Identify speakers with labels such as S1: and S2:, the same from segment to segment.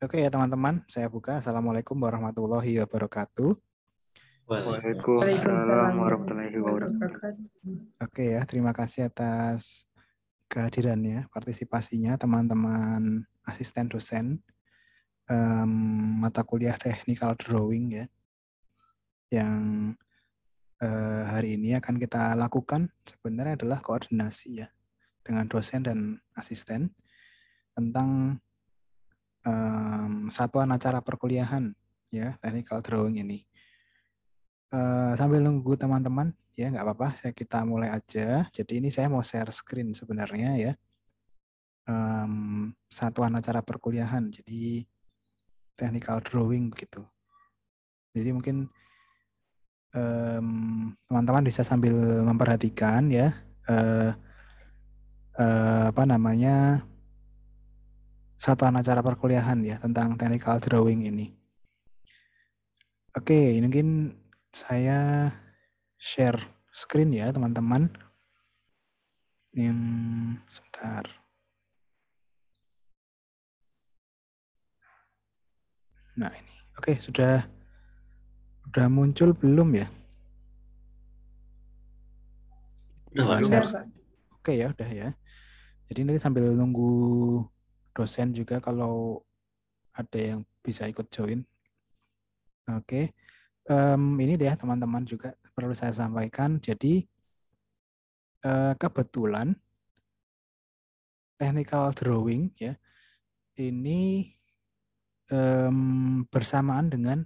S1: Oke ya teman-teman, saya buka. Assalamualaikum warahmatullahi wabarakatuh.
S2: Waalaikumsalam warahmatullahi wabarakatuh.
S1: Oke ya, terima kasih atas kehadirannya, partisipasinya teman-teman asisten dosen mata kuliah Technical Drawing ya, yang hari ini akan kita lakukan sebenarnya adalah koordinasi ya dengan dosen dan asisten tentang satuan acara perkuliahan ya Technical Drawing ini. Sambil nunggu teman-teman ya nggak apa-apa, kita mulai aja. Jadi ini saya mau share screen sebenarnya ya, satuan acara perkuliahan. Jadi technical drawing begitu. Jadi mungkin teman-teman bisa sambil memperhatikan ya apa namanya satuan acara perkuliahan ya tentang technical drawing ini. Oke, ini mungkin saya share screen ya teman-teman. Sebentar. Nah ini, oke sudah muncul belum ya?
S2: Udah,
S1: Share. Oke ya, udah ya. Jadi nanti sambil nunggu dosen juga kalau ada yang bisa ikut join. Oke, ini deh teman-teman juga perlu saya sampaikan. Jadi kebetulan technical drawing ya ini bersamaan dengan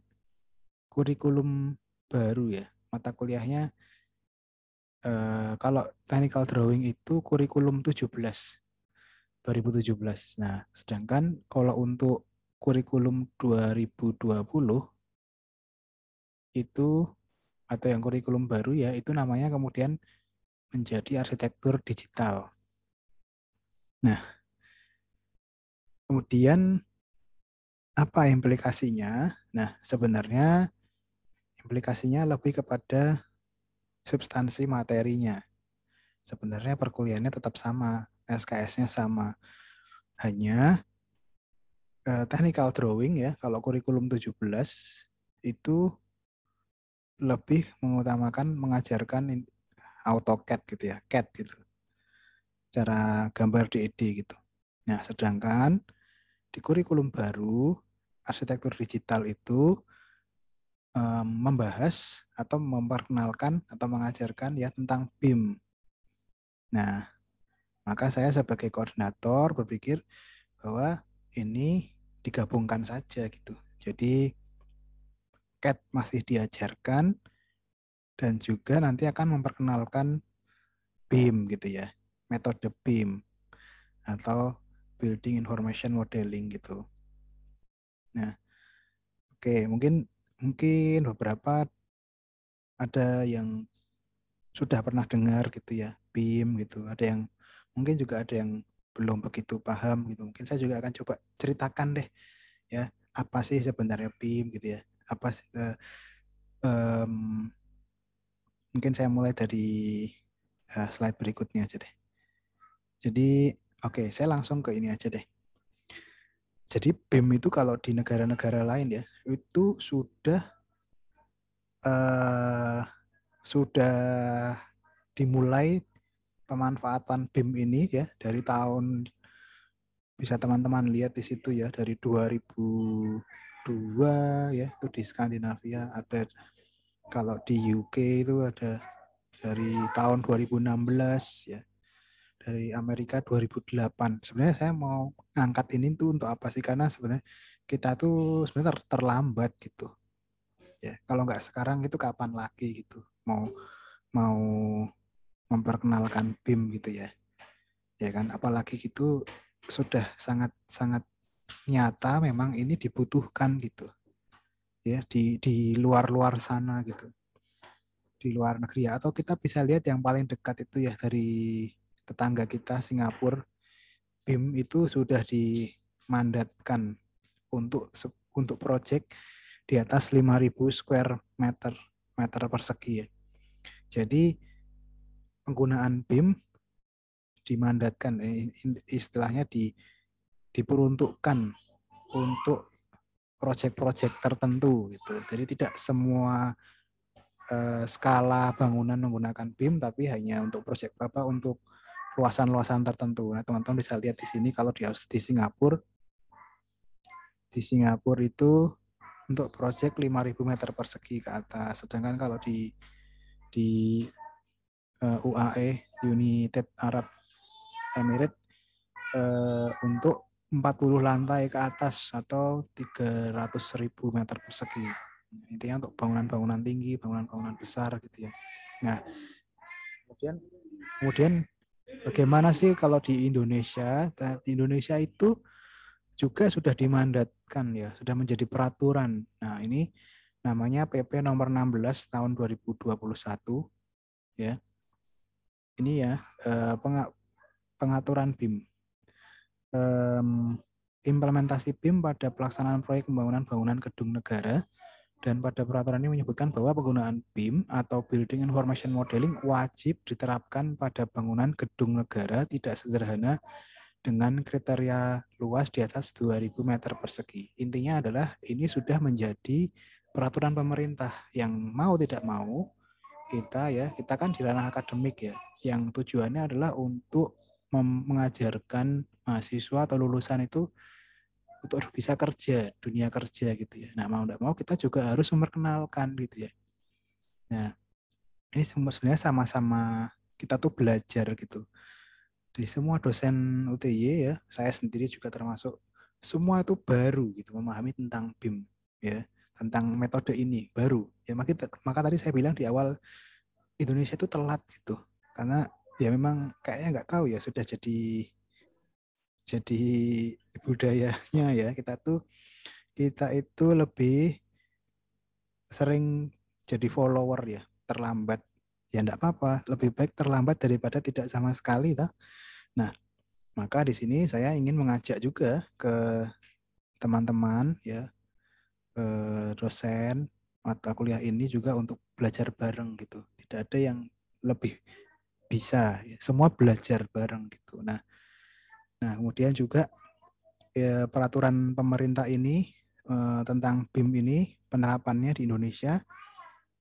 S1: kurikulum baru ya. Mata kuliahnya kalau technical drawing itu kurikulum 2017. Nah, sedangkan kalau untuk kurikulum 2020 itu atau yang kurikulum baru ya, itu namanya kemudian menjadi arsitektur digital. Nah, kemudian apa implikasinya? Nah, sebenarnya implikasinya lebih kepada substansi materinya. Sebenarnya perkuliahannya tetap sama, SKS-nya sama. Hanya technical drawing ya, kalau kurikulum 17 itu lebih mengutamakan mengajarkan AutoCAD gitu ya, CAD gitu. Cara gambar DED gitu. Nah, sedangkan di kurikulum baru, arsitektur digital itu membahas atau memperkenalkan atau mengajarkan ya tentang BIM. Nah, maka saya sebagai koordinator berpikir bahwa ini digabungkan saja gitu. Jadi CAD masih diajarkan dan juga nanti akan memperkenalkan BIM gitu ya, metode BIM atau Building Information Modeling gitu. Nah, oke, mungkin beberapa ada yang sudah pernah dengar gitu ya, BIM gitu. Ada yang mungkin juga ada yang belum begitu paham gitu. Mungkin saya juga akan coba ceritakan deh ya, apa sih sebenarnya BIM gitu ya. Apa mungkin saya mulai dari slide berikutnya aja deh. Jadi, oke, saya langsung ke ini aja deh. Jadi BIM itu kalau di negara-negara lain ya, itu uh, sudah dimulai pemanfaatan BIM ini ya dari tahun, bisa teman-teman lihat di situ ya, dari 2002 ya, itu di Skandinavia ada, kalau di UK itu ada dari tahun 2016 ya, dari Amerika 2008. Sebenarnya saya mau ngangkat ini tuh untuk apa sih? Karena sebenarnya kita tuh sebenarnya terlambat gitu ya. Kalau nggak sekarang itu kapan lagi gitu mau mau memperkenalkan BIM gitu ya. Ya kan, apalagi gitu sudah sangat sangat nyata memang ini dibutuhkan gitu ya di luar sana gitu, di luar negeri ya. Atau kita bisa lihat yang paling dekat itu ya, dari tetangga kita Singapura, BIM itu sudah dimandatkan untuk proyek di atas 5.000 square meter persegi ya. Jadi penggunaan BIM dimandatkan, istilahnya diperuntukkan untuk proyek-proyek tertentu gitu. Jadi tidak semua skala bangunan menggunakan BIM, tapi hanya untuk proyek untuk luasan-luasan tertentu. Nah, teman-teman bisa lihat di sini kalau di Singapura itu untuk proyek 5.000 meter persegi ke atas. Sedangkan kalau di UAE, United Arab Emirates, untuk 40 lantai ke atas atau 300.000 meter persegi. Intinya untuk bangunan-bangunan tinggi, bangunan-bangunan besar gitu ya. Nah, kemudian bagaimana sih kalau di Indonesia? Di Indonesia itu juga sudah dimandatkan ya, sudah menjadi peraturan. Nah, ini namanya PP nomor 16 tahun 2021 ya. Ini ya pengaturan BIM. Implementasi BIM pada pelaksanaan proyek pembangunan bangunan gedung negara, dan pada peraturan ini menyebutkan bahwa penggunaan BIM atau Building Information Modeling wajib diterapkan pada bangunan gedung negara tidak sederhana dengan kriteria luas di atas 2.000 meter persegi. Intinya adalah ini sudah menjadi peraturan pemerintah yang mau tidak mau kita kan di ranah akademik ya, yang tujuannya adalah untuk mengajarkan mahasiswa atau lulusan itu untuk bisa kerja, dunia kerja gitu ya. Nah, mau tidak mau kita juga harus memperkenalkan gitu ya. Nah, ini sebenarnya sama-sama kita tuh belajar gitu. Di semua dosen UTY ya, saya sendiri juga termasuk, semua itu baru gitu, memahami tentang BIM ya, tentang metode ini baru. Ya maka tadi saya bilang di awal Indonesia itu telat gitu. Karena ya memang kayaknya nggak tahu ya, sudah jadi budayanya ya, kita itu lebih sering jadi follower ya, terlambat. Ya enggak apa-apa, lebih baik terlambat daripada tidak sama sekali toh. Nah, maka di sini saya ingin mengajak juga ke teman-teman ya, dosen mata kuliah ini juga untuk belajar bareng gitu. Tidak ada yang lebih bisa, ya. Semua belajar bareng gitu. Nah, kemudian juga ya, peraturan pemerintah ini tentang BIM ini penerapannya di Indonesia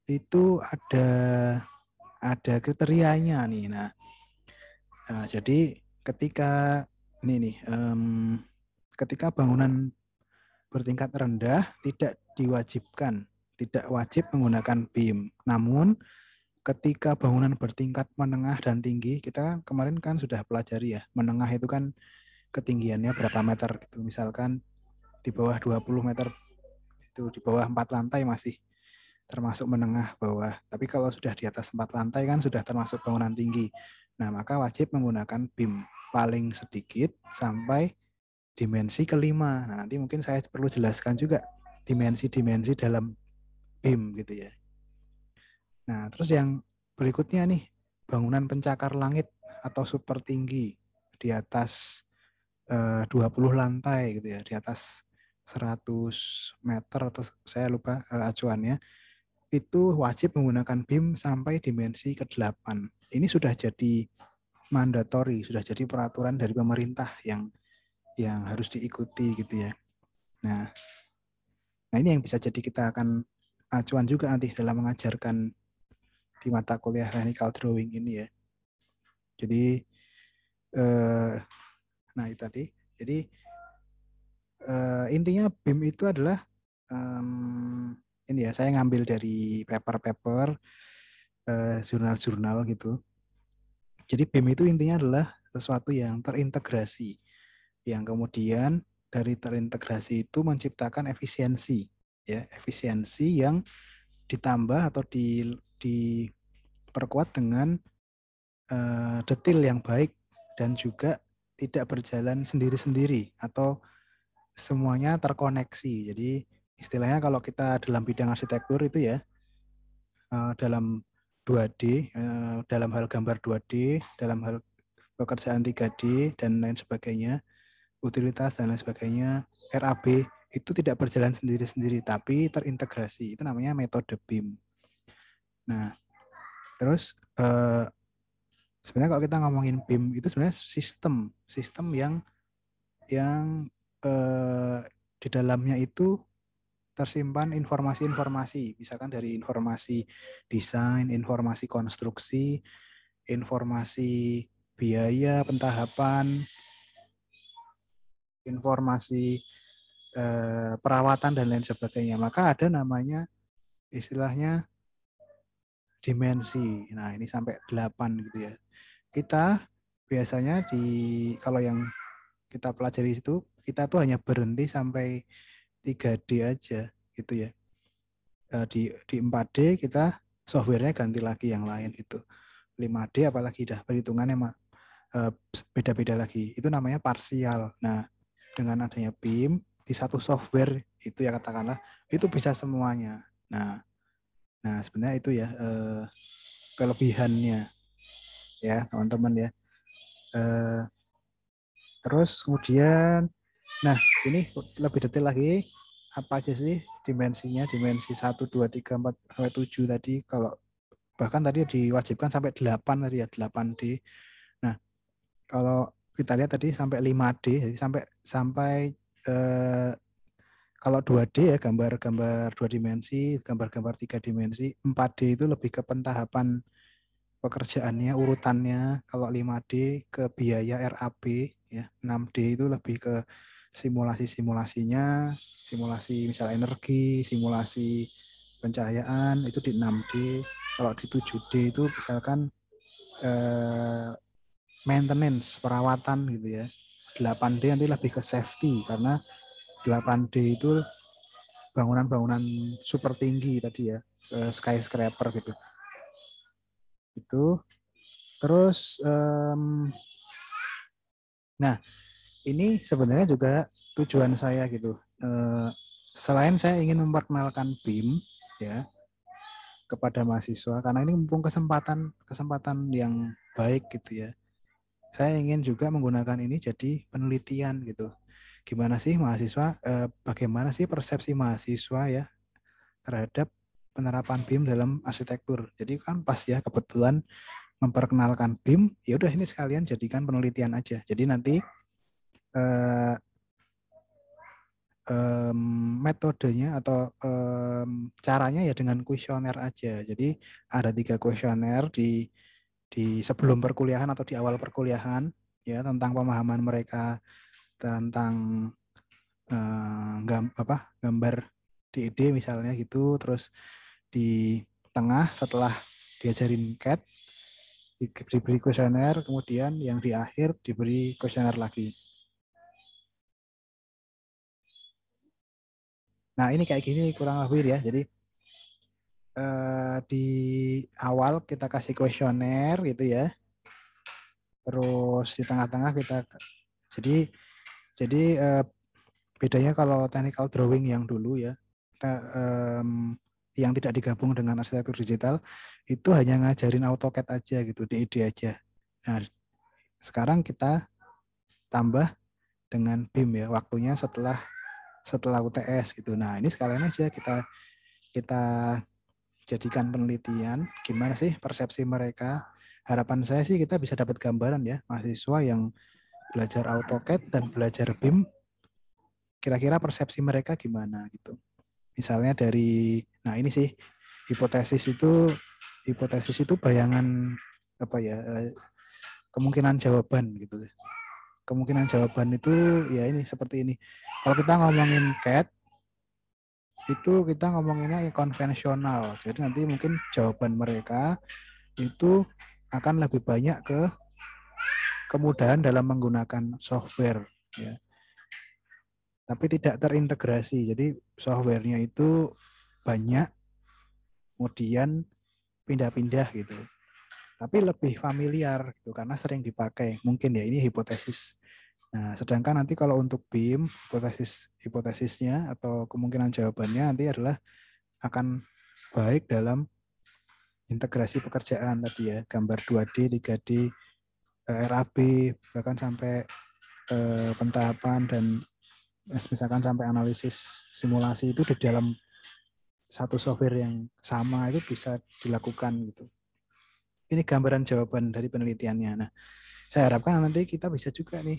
S1: itu ada kriterianya nih. Nah, jadi ketika ini nih, ketika bangunan bertingkat rendah tidak wajib menggunakan BIM. Namun ketika bangunan bertingkat menengah dan tinggi, kita kemarin kan sudah pelajari ya, menengah itu kan ketinggiannya berapa meter gitu. Misalkan di bawah 20 meter, itu di bawah 4 lantai masih termasuk menengah bawah. Tapi kalau sudah di atas 4 lantai kan sudah termasuk bangunan tinggi. Nah, maka wajib menggunakan BIM paling sedikit sampai dimensi kelima. Nah, nanti mungkin saya perlu jelaskan juga dimensi-dimensi dalam BIM gitu ya. Nah, terus yang berikutnya nih, bangunan pencakar langit atau super tinggi di atas 20 lantai gitu ya, di atas 100 meter atau saya lupa acuannya, itu wajib menggunakan BIM sampai dimensi ke-8. Ini sudah jadi mandatori, sudah jadi peraturan dari pemerintah yang harus diikuti gitu ya. Nah, ini yang bisa jadi kita akan acuan juga nanti dalam mengajarkan di mata kuliah technical drawing ini ya. Jadi nah itu tadi. Jadi intinya BIM itu adalah ini ya, saya ngambil dari paper-paper jurnal-jurnal gitu. Jadi BIM itu intinya adalah sesuatu yang terintegrasi, yang kemudian dari terintegrasi itu menciptakan efisiensi, ya, efisiensi yang ditambah atau diperkuat dengan detail yang baik dan juga tidak berjalan sendiri-sendiri atau semuanya terkoneksi. Jadi istilahnya kalau kita dalam bidang arsitektur itu ya, dalam 2D, dalam hal gambar 2D, dalam hal pekerjaan 3D dan lain sebagainya, utilitas dan lain sebagainya, RAB itu tidak berjalan sendiri-sendiri tapi terintegrasi. Itu namanya metode BIM. Nah, terus sebenarnya kalau kita ngomongin BIM itu sebenarnya sistem yang di dalamnya itu tersimpan informasi-informasi, misalkan dari informasi desain, informasi konstruksi, informasi biaya, pentahapan, informasi perawatan dan lain sebagainya. Maka ada namanya istilahnya dimensi. Nah, ini sampai 8 gitu ya. Kita biasanya kalau yang kita pelajari itu, kita tuh hanya berhenti sampai 3D aja gitu ya. Di 4D kita softwarenya ganti lagi yang lain itu. 5D apalagi dah perhitungannya beda-beda lagi. Itu namanya parsial. Nah, dengan adanya BIM di satu software itu ya katakanlah itu bisa semuanya. Nah sebenarnya itu ya kelebihannya ya teman-teman ya. Terus kemudian, nah ini lebih detail lagi apa aja sih dimensinya, dimensi 1, 2, 3, 4, sampai 7 tadi, kalau bahkan tadi diwajibkan sampai 8 tadi ya, 8D. Nah, kalau kita lihat tadi sampai 5D, jadi sampai kalau 2D ya gambar-gambar 2 dimensi, gambar-gambar 3 dimensi, 4D itu lebih ke pentahapan pekerjaannya, urutannya. Kalau 5D ke biaya RAB, ya 6D itu lebih ke simulasi-simulasinya, simulasi misal energi, simulasi pencahayaan itu di 6D. Kalau di 7D itu misalkan maintenance, perawatan gitu ya. 8D nanti lebih ke safety karena 8D itu bangunan-bangunan super tinggi tadi ya, skyscraper gitu. Itu terus nah ini sebenarnya juga tujuan saya gitu. Selain saya ingin memperkenalkan BIM ya kepada mahasiswa, karena ini mumpung kesempatan yang baik gitu ya. Saya ingin juga menggunakan ini jadi penelitian gitu. Gimana sih mahasiswa, bagaimana sih persepsi mahasiswa ya terhadap penerapan BIM dalam arsitektur. Jadi kan pas ya kebetulan memperkenalkan BIM, ya udah ini sekalian jadikan penelitian aja. Jadi nanti metodenya atau caranya ya dengan kuesioner aja. Jadi ada 3 kuesioner di sebelum perkuliahan atau di awal perkuliahan ya, tentang pemahaman mereka tentang gambar DED misalnya gitu. Terus di tengah setelah diajarin CAD diberi kuesioner, kemudian yang di akhir diberi kuesioner lagi. Nah ini kayak gini kurang lebih ya. Jadi di awal kita kasih kuesioner gitu ya. Terus di tengah-tengah kita jadi bedanya kalau technical drawing yang dulu ya, yang tidak digabung dengan arsitektur digital itu hanya ngajarin AutoCAD aja gitu, DED aja. Nah, sekarang kita tambah dengan BIM ya, waktunya setelah UTS gitu. Nah, ini sekalian aja kita jadikan penelitian gimana sih persepsi mereka. Harapan saya sih kita bisa dapat gambaran ya, mahasiswa yang belajar AutoCAD dan belajar BIM kira-kira persepsi mereka gimana gitu. Misalnya dari, nah ini sih hipotesis itu bayangan apa ya, kemungkinan jawaban gitu. Kemungkinan jawaban itu ya ini seperti ini. Kalau kita ngomongin CAD itu kita ngomonginnya konvensional. Jadi nanti mungkin jawaban mereka itu akan lebih banyak ke kemudahan dalam menggunakan software ya. Tapi tidak terintegrasi. Jadi softwarenya itu banyak, kemudian pindah-pindah gitu. Tapi lebih familiar gitu karena sering dipakai. Mungkin ya ini hipotesis. Nah, sedangkan nanti kalau untuk BIM, hipotesisnya atau kemungkinan jawabannya nanti adalah akan baik dalam integrasi pekerjaan tadi ya, gambar 2D, 3D, RAB, bahkan sampai pentahapan dan misalkan sampai analisis simulasi itu di dalam satu software yang sama itu bisa dilakukan gitu. Ini gambaran jawaban dari penelitiannya. Nah, saya harapkan nanti kita bisa juga nih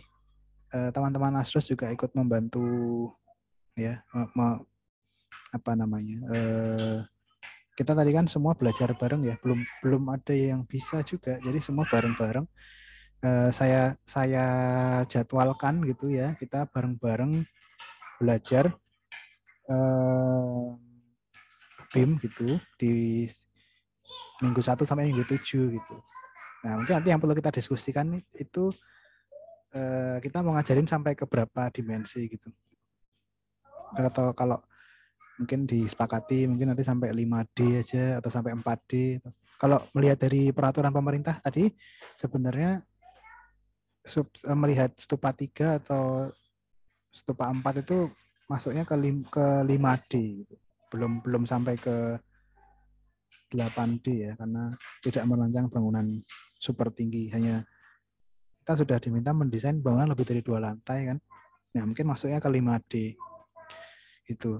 S1: teman-teman Astros juga ikut membantu ya, apa namanya? Kita tadi kan semua belajar bareng ya, belum ada yang bisa juga, jadi semua bareng-bareng. Saya jadwalkan gitu ya, kita bareng-bareng belajar BIM gitu di minggu 1 sampai minggu 7 gitu. Nah, mungkin nanti yang perlu kita diskusikan itu kita mau ngajarin sampai ke berapa dimensi gitu. Atau kalau mungkin disepakati mungkin nanti sampai 5D aja atau sampai 4D. Kalau melihat dari peraturan pemerintah tadi sebenarnya melihat stupa 3 atau stupa 4 itu masuknya ke 5D gitu. Belum sampai ke 8D ya, karena tidak merancang bangunan super tinggi, hanya kita sudah diminta mendesain bangunan lebih dari 2 lantai kan. Nah, mungkin masuknya ke 5D itu.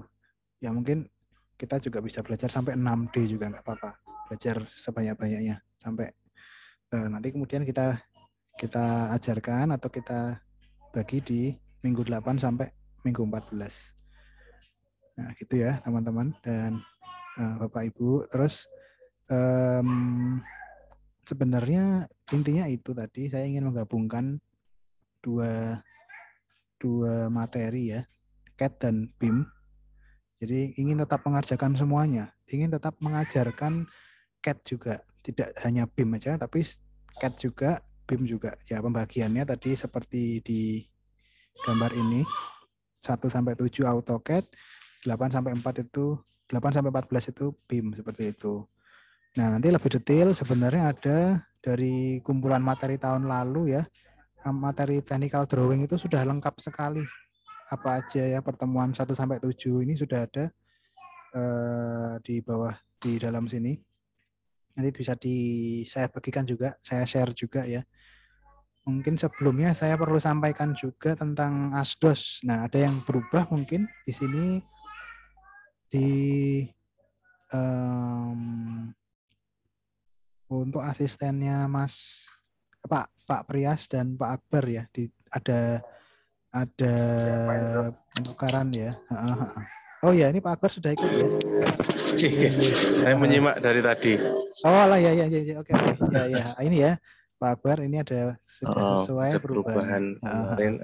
S1: Ya mungkin kita juga bisa belajar sampai 6D juga nggak apa-apa. Belajar sebanyak-banyaknya sampai nanti kemudian kita ajarkan atau kita bagi di minggu 8 sampai minggu 14. Nah, gitu ya teman-teman dan Bapak Ibu. Terus sebenarnya intinya itu tadi saya ingin menggabungkan dua materi ya, CAD dan BIM. Jadi ingin tetap mengerjakan semuanya, ingin tetap mengajarkan CAD juga, tidak hanya BIM aja, tapi CAD juga, BIM juga. Ya pembagiannya tadi seperti di gambar ini, 1 sampai 7 AutoCAD, 8 sampai 4 itu 8 sampai 14 itu BIM seperti itu. Nah, nanti lebih detail sebenarnya ada dari kumpulan materi tahun lalu ya. Materi technical drawing itu sudah lengkap sekali. Apa aja ya pertemuan 1 sampai 7 ini sudah ada di bawah di dalam sini. Nanti bisa saya bagikan juga, saya share juga ya. Mungkin sebelumnya saya perlu sampaikan juga tentang asdos. Nah, ada yang berubah mungkin di sini di untuk asistennya Pak Prias dan Pak Akbar ya. Ada penukaran ya. Oh ya, ini Pak Akbar sudah ikut ya.
S3: Saya menyimak dari tadi.
S1: Oh lah ya oke. Ya ini ya Pak Akbar, ini ada sudah sesuai
S3: ada perubahan kemarin.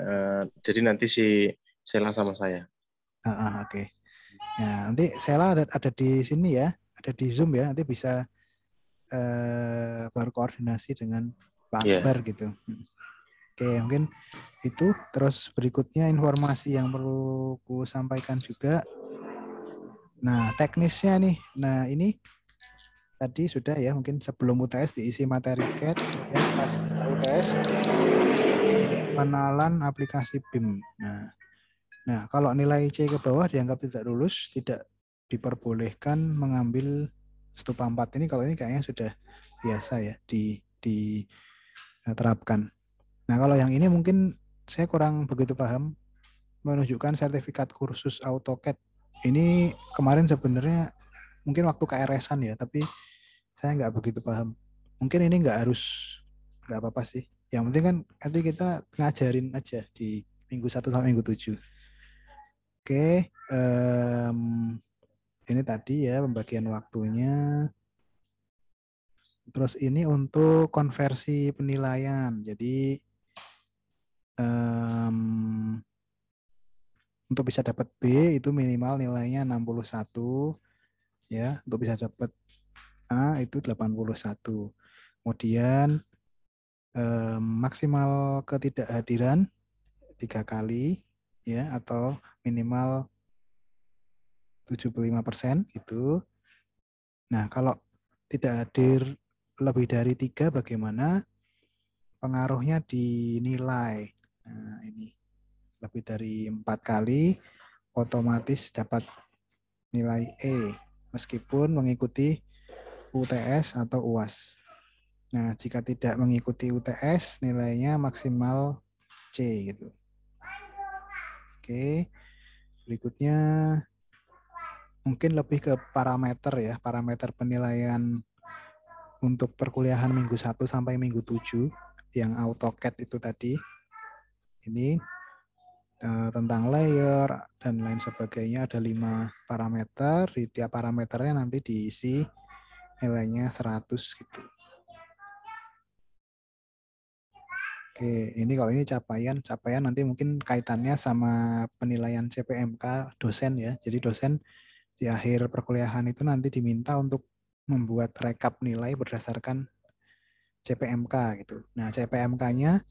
S3: Jadi nanti si Sela sama saya.
S1: Oke. Nah, nanti Sela ada di sini ya, ada di Zoom ya, nanti bisa berkoordinasi dengan Pak Akbar gitu. Oke, mungkin itu. Terus berikutnya informasi yang perlu ku sampaikan juga. Nah, teknisnya nih. Nah, ini tadi sudah ya, mungkin sebelum UTS diisi materi CAD, ya pas UTS pengenalan aplikasi BIM. Nah, kalau nilai C ke bawah dianggap tidak lulus, tidak diperbolehkan mengambil stupa 4 ini. Kalau ini kayaknya sudah biasa ya diterapkan. Nah, kalau yang ini mungkin saya kurang begitu paham, menunjukkan sertifikat kursus AutoCAD. Ini kemarin sebenarnya mungkin waktu KRS-an ya, tapi saya nggak begitu paham. Mungkin ini nggak apa-apa sih. Yang penting kan nanti kita ngajarin aja di minggu 1 sampai minggu 7. Oke, ini tadi ya pembagian waktunya. Terus ini untuk konversi penilaian. Jadi untuk bisa dapat B itu minimal nilainya 61 ya. Untuk bisa dapat A itu 81. Kemudian maksimal ketidakhadiran 3 kali ya, atau minimal 75% gitu. Nah, kalau tidak hadir lebih dari 3 bagaimana? Pengaruhnya di nilai. Nah, ini lebih dari 4 kali otomatis dapat nilai E meskipun mengikuti UTS atau UAS. Nah, jika tidak mengikuti UTS nilainya maksimal C gitu. Oke. Berikutnya mungkin lebih ke parameter ya, parameter penilaian untuk perkuliahan minggu 1 sampai minggu 7 yang AutoCAD itu tadi. Ini tentang layer dan lain sebagainya. Ada 5 parameter, di tiap parameternya nanti diisi nilainya 100 gitu. Oke, ini kalau ini capaian nanti mungkin kaitannya sama penilaian CPMK dosen ya. Jadi dosen di akhir perkuliahan itu nanti diminta untuk membuat rekap nilai berdasarkan CPMK gitu. Nah, CPMK-nya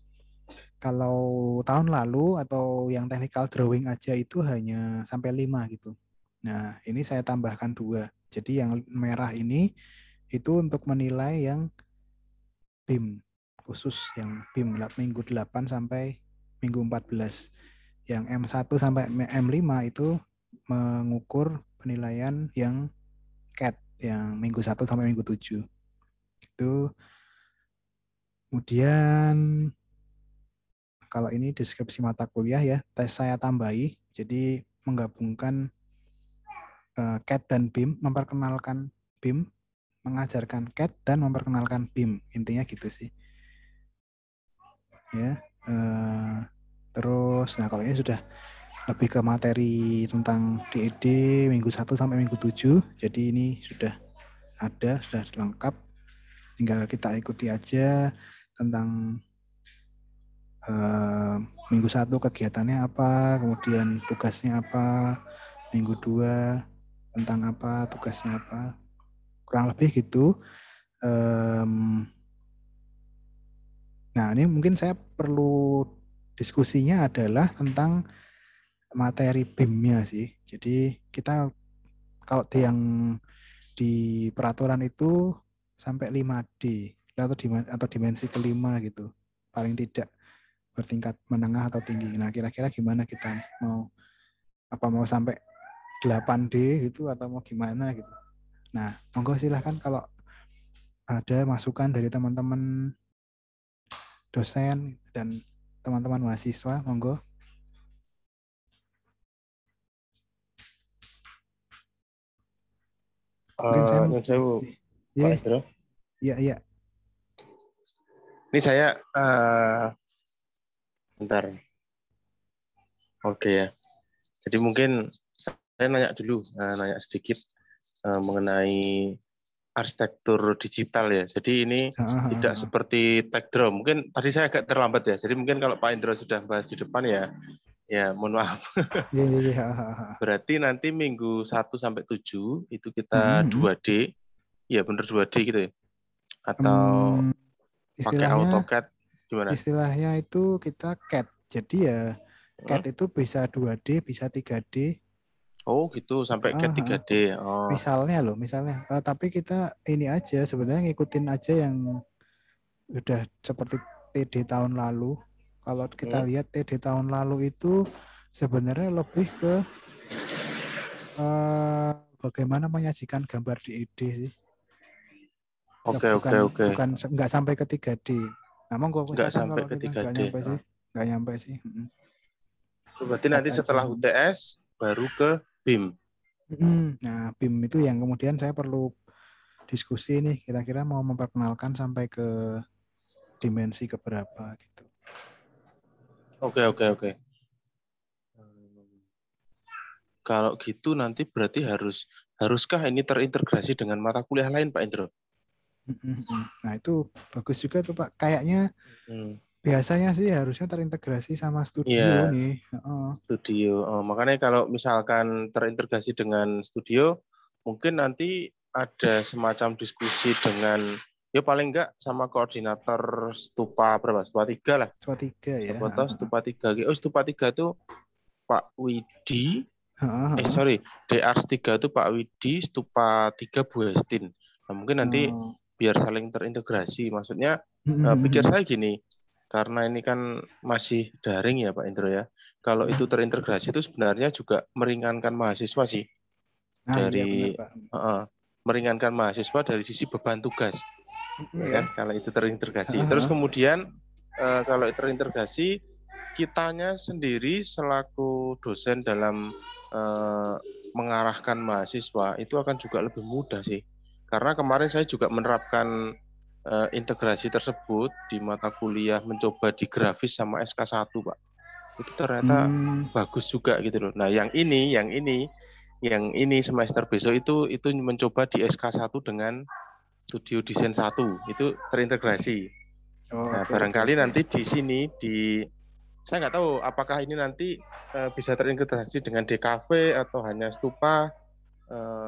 S1: kalau tahun lalu atau yang technical drawing aja itu hanya sampai 5 gitu. Nah, ini saya tambahkan 2. Jadi yang merah ini itu untuk menilai yang BIM, khusus yang BIM minggu 8 sampai minggu 14. Yang M1 sampai M5 itu mengukur penilaian yang CAT, yang minggu 1 sampai minggu 7. Itu. Kemudian kalau ini deskripsi mata kuliah ya, saya tambahi. Jadi menggabungkan CAT dan BIM, memperkenalkan BIM, mengajarkan CAT dan memperkenalkan BIM. Intinya gitu sih. Ya. Terus, nah kalau ini sudah lebih ke materi tentang DED minggu 1 sampai minggu 7. Jadi ini sudah ada, sudah lengkap. Tinggal kita ikuti aja tentang minggu 1 kegiatannya apa, kemudian tugasnya apa, minggu 2 tentang apa, tugasnya apa. Kurang lebih gitu. Nah, ini mungkin saya perlu diskusinya adalah tentang materi BIM-nya sih. Jadi kita kalau yang di peraturan itu sampai 5D atau dimensi kelima gitu. Paling tidak bertingkat menengah atau tinggi. Nah, kira-kira gimana kita nih? Mau sampai 8D gitu atau mau gimana gitu. Nah, monggo silahkan kalau ada masukan dari teman-teman dosen dan teman-teman mahasiswa, monggo. Mungkin saya
S3: Pak Indro.
S1: Iya.
S3: Ini saya bentar. Oke ya. Jadi mungkin saya nanya sedikit mengenai arsitektur digital ya. Jadi ini tidak seperti TechDraw. Mungkin tadi saya agak terlambat ya. Jadi mungkin kalau Pak Indro sudah bahas di depan ya mohon maaf.
S1: Iya.
S3: Berarti nanti minggu 1 sampai 7 itu kita 2D. Iya bener 2D gitu ya. Atau pakai AutoCAD gimana?
S1: Istilahnya itu kita CAD. Jadi ya CAD itu bisa 2D, bisa 3D.
S3: Oh gitu, sampai CAD 3D. Oh.
S1: Misalnya. Tapi kita ini aja, sebenarnya ngikutin aja yang udah seperti TD tahun lalu. Kalau kita lihat TD tahun lalu itu sebenarnya lebih ke bagaimana menyajikan gambar di ED sih.
S3: Oke.
S1: Bukan nggak sampai ke 3D. Nah,
S3: nggak sampai ke 3D.
S1: Nggak nyampe sih.
S3: Berarti nanti setelah UTS baru ke BIM.
S1: Nah, BIM itu yang kemudian saya perlu diskusi nih, kira-kira mau memperkenalkan sampai ke dimensi keberapa gitu.
S3: Oke. Kalau gitu nanti berarti haruskah ini terintegrasi dengan mata kuliah lain, Pak Indro?
S1: Nah, itu bagus juga tuh, Pak. Kayaknya biasanya sih harusnya terintegrasi sama studio nih.
S3: Studio. Makanya kalau misalkan terintegrasi dengan studio, mungkin nanti ada semacam diskusi dengan paling enggak sama koordinator Stupa berapa? Stupa 3 lah.
S1: Stupa 3 ya.
S3: Stupa 3. Stupa 3 itu Pak Widi. DR 3 itu Pak Widi, Stupa 3 Bu Hestin. Nah, mungkin nanti biar saling terintegrasi. Maksudnya pikir saya gini, karena ini kan masih daring ya Pak Indro ya. Kalau itu terintegrasi itu sebenarnya juga meringankan mahasiswa sih. Meringankan mahasiswa dari sisi beban tugas. Ya kan? Kalau itu terintegrasi. Terus kemudian kalau terintegrasi, kitanya sendiri selaku dosen dalam mengarahkan mahasiswa itu akan juga lebih mudah sih. Karena kemarin saya juga menerapkan integrasi tersebut di mata kuliah mencoba di grafis sama SK1, Pak. itu ternyata bagus juga gitu loh. Nah, yang ini semester besok itu mencoba di SK1 dengan Studio Desain 1 itu terintegrasi. Nah, barangkali nanti di sini saya nggak tahu apakah ini nanti bisa terintegrasi dengan DKV atau hanya Stupa.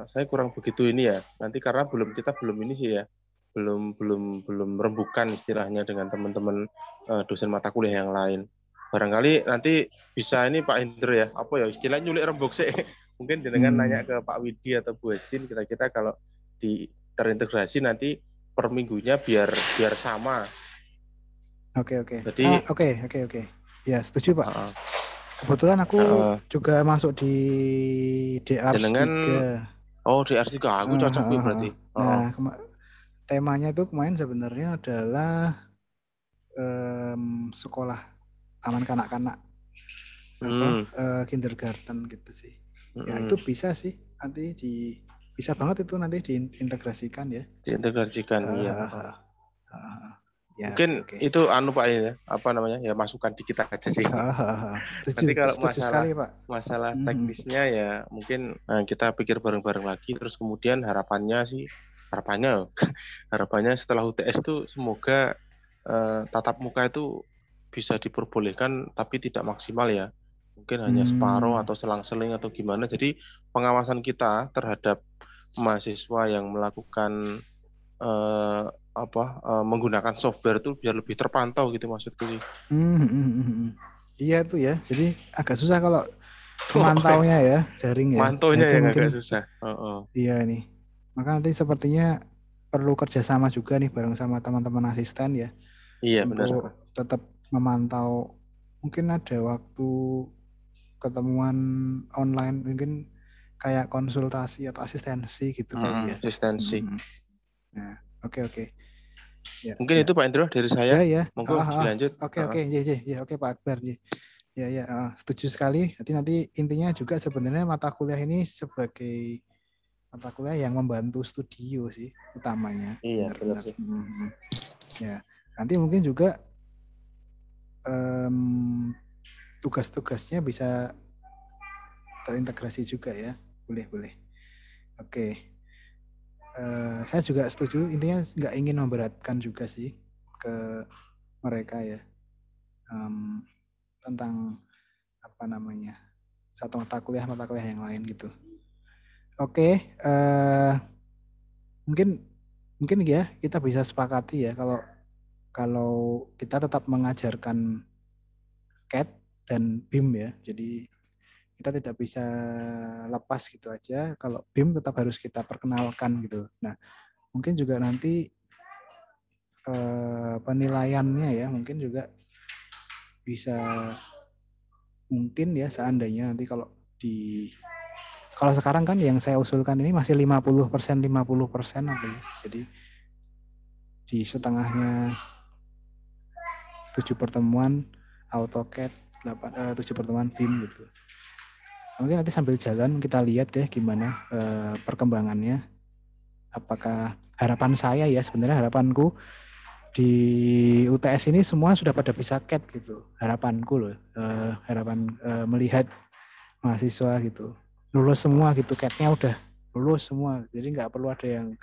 S3: Saya kurang begitu ini ya. Nanti karena kita belum ini sih ya. Belum rembukan istilahnya dengan teman-teman dosen mata kuliah yang lain. Barangkali nanti bisa ini Pak Hendro ya, apa ya istilahnya nyulik rembuk sih. Mungkin dengan nanya ke Pak Widi atau Bu Estin kira-kira kalau terintegrasi nanti per minggunya biar sama.
S1: Oke.
S3: Jadi
S1: Oke. Ya, setuju Pak. Kebetulan aku juga masuk di DR3.
S3: DR3 aku cocok nih berarti.
S1: Nah, temanya itu kemarin sebenarnya adalah sekolah taman kanak-kanak kindergarten gitu sih. Ya itu bisa sih nanti bisa banget itu nanti diintegrasikan ya.
S3: Diintegrasikan iya.
S1: Ya,
S3: mungkin itu Pak ya, apa namanya ya, masukan dikit aja sih.
S1: Setuju,
S3: nanti kalau
S1: sekali, Pak.
S3: masalah teknisnya ya mungkin kita pikir bareng-bareng lagi. Terus kemudian harapannya setelah UTS tuh semoga tatap muka itu bisa diperbolehkan tapi tidak maksimal ya, mungkin hanya separuh atau selang-seling atau gimana. Jadi pengawasan kita terhadap mahasiswa yang melakukan menggunakan software itu biar lebih terpantau gitu maksudku sih.
S1: Iya tuh ya, jadi agak susah kalau memantaunya ya, daring ya.
S3: Mantaunya yang mungkin agak susah.
S1: Iya nih, maka nanti sepertinya perlu kerjasama juga nih bareng sama teman-teman asisten ya.
S3: Iya
S1: untuk
S3: benar.
S1: Tetap memantau, mungkin ada waktu ketemuan online, mungkin kayak konsultasi atau asistensi gitu kali ya.
S3: Asistensi.
S1: Nah, oke.
S3: Ya, mungkin itu Pak Hendro dari saya.
S1: Ya.
S3: Monggo dilanjut.
S1: Oke. Ya, oke Pak Akbar. Ya, setuju sekali. Nanti intinya juga sebenarnya mata kuliah ini sebagai mata kuliah yang membantu studio sih utamanya.
S3: Iya, benar sih.
S1: Ya, nanti mungkin juga tugas-tugasnya bisa terintegrasi juga ya. Boleh. Oke. Saya juga setuju, intinya nggak ingin memberatkan juga sih ke mereka ya, tentang apa namanya, satu mata kuliah yang lain gitu. Oke, mungkin ya kita bisa sepakati ya kalau kita tetap mengajarkan CAD dan BIM ya, jadi kita tidak bisa lepas gitu aja. Kalau BIM tetap harus kita perkenalkan gitu. Nah, mungkin juga nanti penilaiannya ya mungkin juga bisa, mungkin ya seandainya nanti kalau sekarang kan yang saya usulkan ini masih 50% apa ya. Jadi di setengahnya 7 pertemuan AutoCAD, 7 pertemuan BIM gitu. Mungkin nanti sambil jalan kita lihat deh gimana perkembangannya. Apakah harapan saya ya, sebenarnya harapanku di UTS ini semua sudah pada bisa CAD gitu. Harapanku loh, melihat mahasiswa gitu lulus semua gitu, CAD-nya udah lulus semua. Jadi nggak perlu ada yang,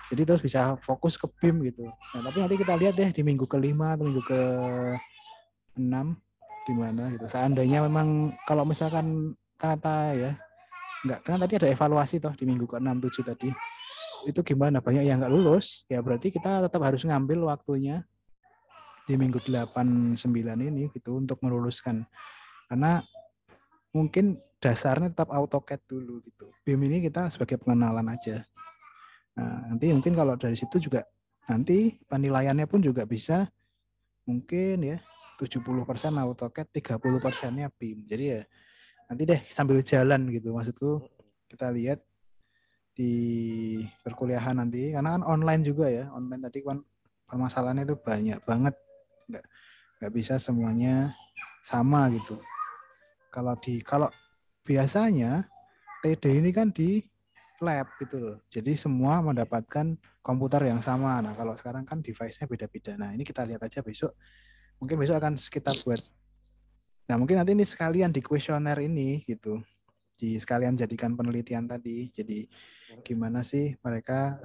S1: jadi terus bisa fokus ke BIM gitu. Nah, tapi nanti kita lihat deh di minggu ke-5 atau minggu ke-6 gimana gitu. Seandainya memang kalau misalkan ternyata ya enggak, kan tadi ada evaluasi toh di minggu ke-6 7 tadi. Itu gimana, banyak yang enggak lulus, ya berarti kita tetap harus ngambil waktunya di minggu 8 9 ini gitu untuk meluluskan. Karena mungkin dasarnya tetap AutoCAD dulu gitu. BIM ini kita sebagai pengenalan aja. Nah, nanti mungkin kalau dari situ juga nanti penilaiannya pun juga bisa mungkin ya 70% AutoCAD, 30%-nya BIM. Jadi ya nanti deh sambil jalan gitu, maksudku kita lihat di perkuliahan nanti, karena kan online juga ya, online tadi kan permasalahannya itu banyak banget, nggak bisa semuanya sama gitu. Kalau biasanya TD ini kan di lab gitu loh, jadi semua mendapatkan komputer yang sama. Nah kalau sekarang kan device-nya beda-beda. Nah ini kita lihat aja besok, mungkin besok akan kita buat Nah, mungkin nanti ini sekalian di kuesioner ini gitu. Di sekalian jadikan penelitian tadi. Jadi gimana sih mereka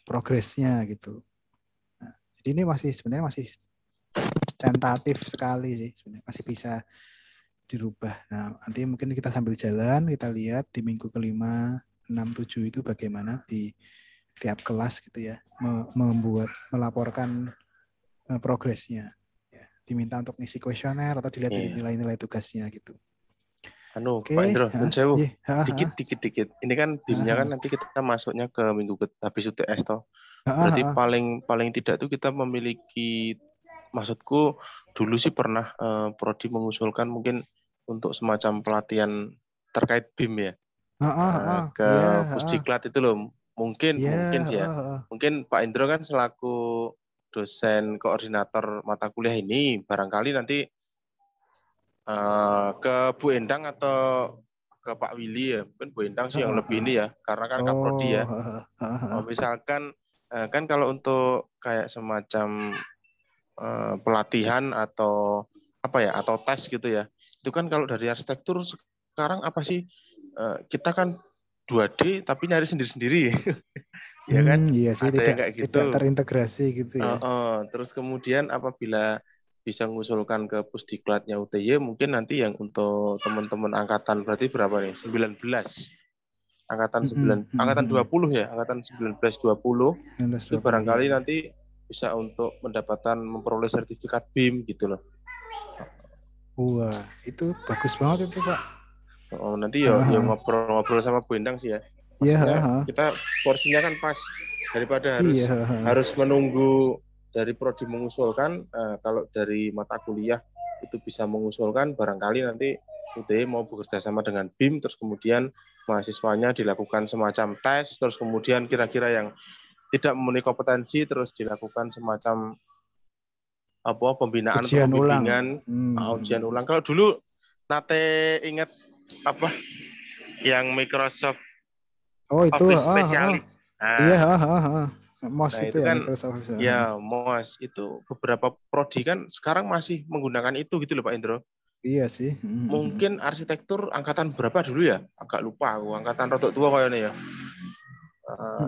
S1: progresnya gitu. Nah, jadi ini sebenarnya masih tentatif sekali sih sebenarnya, masih bisa dirubah. Nah, nanti mungkin kita sambil jalan kita lihat di minggu kelima, 6, 7 itu bagaimana di tiap kelas gitu ya, melaporkan progresnya. Ya, diminta untuk ngisi kuesioner atau dilihat dari nilai-nilai tugasnya gitu.
S3: Pak Indro, dikit. Ini kan BIM-nya kan nanti kita masuknya ke minggu habis UTS toh. Berarti paling tidak tuh kita memiliki, maksudku dulu sih pernah prodi mengusulkan mungkin untuk semacam pelatihan terkait BIM ya. Ke Pusdiklat itu loh. Mungkin sih ya. Mungkin Pak Indro kan selaku dosen koordinator mata kuliah ini barangkali nanti ke Bu Endang atau ke Pak Willy ya, mungkin Bu Endang sih yang lebih ini ya, karena kan Kaprodi ya. Misalkan kan kalau untuk kayak semacam pelatihan atau atau tes gitu ya, itu kan kalau dari arsitektur sekarang apa sih, kita kan 2D tapi nyari sendiri-sendiri. Ya kan?
S1: Iya sih,
S3: ada yang kayak gitu.
S1: Tidak terintegrasi gitu ya.
S3: Terus kemudian apabila bisa mengusulkan ke Pusdiklatnya UTY, mungkin nanti yang untuk teman-teman angkatan berarti berapa nih? 19. Angkatan 20 ya, angkatan 19 20. Itu barangkali nanti bisa untuk memperoleh sertifikat BIM gitu loh.
S1: Wah, itu bagus banget itu, Pak.
S3: Nanti ya ngobrol sama Bu Endang sih ya. Maksudnya kita porsinya kan pas, daripada harus menunggu dari prodi mengusulkan. Kalau dari mata kuliah itu bisa mengusulkan, barangkali nanti UTY mau bekerja sama dengan BIM, terus kemudian mahasiswanya dilakukan semacam tes, terus kemudian kira-kira yang tidak memenuhi kompetensi terus dilakukan semacam pembinaan
S1: ujian
S3: pembimbingan, ujian ulang. Kalau dulu nate ingat yang Microsoft Office spesialis.
S1: MOS
S3: itu
S1: ya,
S3: kan
S1: Microsoft.
S3: Ya, MOS itu beberapa prodi kan sekarang masih menggunakan itu gitu loh Pak Indro.
S1: Iya sih.
S3: Mungkin arsitektur angkatan berapa dulu ya? Agak lupa aku, angkatan rotok tua kayaknya ya.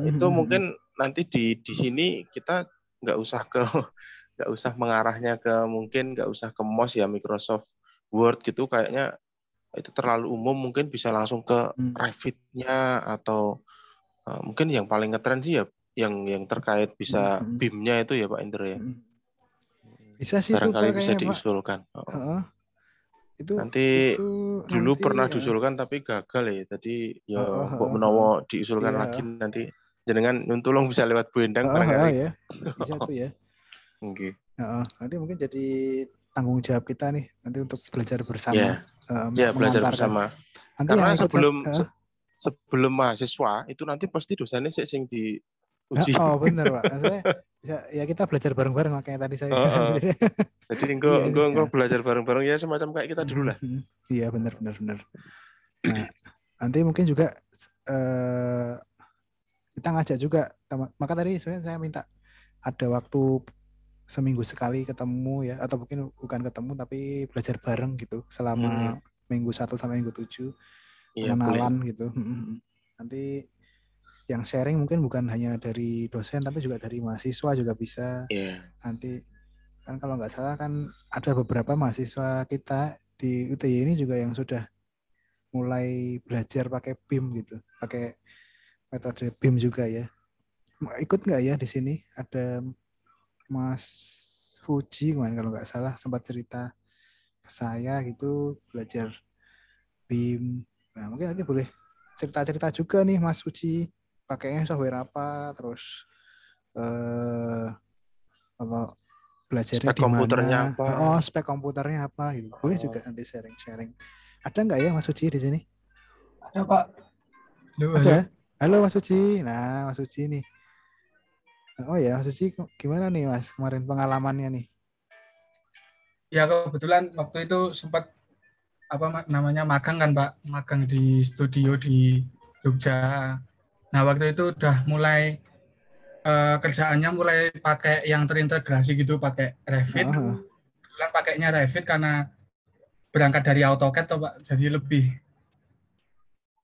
S3: Itu mungkin nanti di sini kita nggak usah mengarahnya mungkin nggak usah ke MOS ya, Microsoft Word gitu, kayaknya itu terlalu umum, mungkin bisa langsung ke Revit-nya atau mungkin yang paling ngetren sih ya yang terkait bisa BIM-nya itu ya Pak Indro ya.
S1: Bisa sih
S3: barangkali
S1: itu,
S3: bisa
S1: Pak,
S3: diusulkan.
S1: Nanti
S3: dulu pernah diusulkan tapi gagal ya. Tadi ya mbok menawa diusulkan lagi nanti jenengan tolong bisa lewat Bu Endang barangkali.
S1: Ya. Bisa tuh ya.
S3: Oke.
S1: Nanti mungkin jadi tanggung jawab kita nih nanti untuk belajar bersama.
S3: Belajar bersama.
S1: Nanti
S3: karena sebelum mahasiswa itu nanti pasti dosennya sing diuji.
S1: Bener Pak. Maksudnya ya kita belajar bareng-bareng, makanya tadi saya bilang.
S3: Jadi engkau belajar bareng-bareng ya, semacam kayak kita dulu lah.
S1: Iya benar. Nah, nanti mungkin juga kita ngajak juga, maka tadi sebenarnya saya minta ada waktu seminggu sekali ketemu ya, atau mungkin bukan ketemu tapi belajar bareng gitu selama minggu 1 sampai minggu 7, pengenalan gitu. Nanti yang sharing mungkin bukan hanya dari dosen tapi juga dari mahasiswa juga bisa. Nanti kan kalau nggak salah kan ada beberapa mahasiswa kita di UTY ini juga yang sudah mulai belajar pakai BIM gitu, pakai metode BIM juga ya. Ikut nggak ya di sini? Ada Mas Fuji kemarin kalau nggak salah sempat cerita ke saya gitu belajar BIM. Nah mungkin nanti boleh cerita-cerita juga nih Mas Fuji, pakainya software apa, terus kalau belajarnya di mana, spek komputernya apa gitu. Boleh juga nanti sharing-sharing. Ada nggak ya Mas Suci di sini?
S4: Ada Pak.
S1: Ada. Halo Mas Suci. Nah Mas Suci nih. Oh ya Mas Suci, gimana nih Mas kemarin pengalamannya nih?
S4: Ya kebetulan waktu itu sempat magang kan Pak, magang di studio di Jogja. Nah waktu itu udah mulai kerjaannya mulai pakai yang terintegrasi gitu, pakai Revit. Kebetulan pakainya Revit karena berangkat dari AutoCAD toh, Pak. Jadi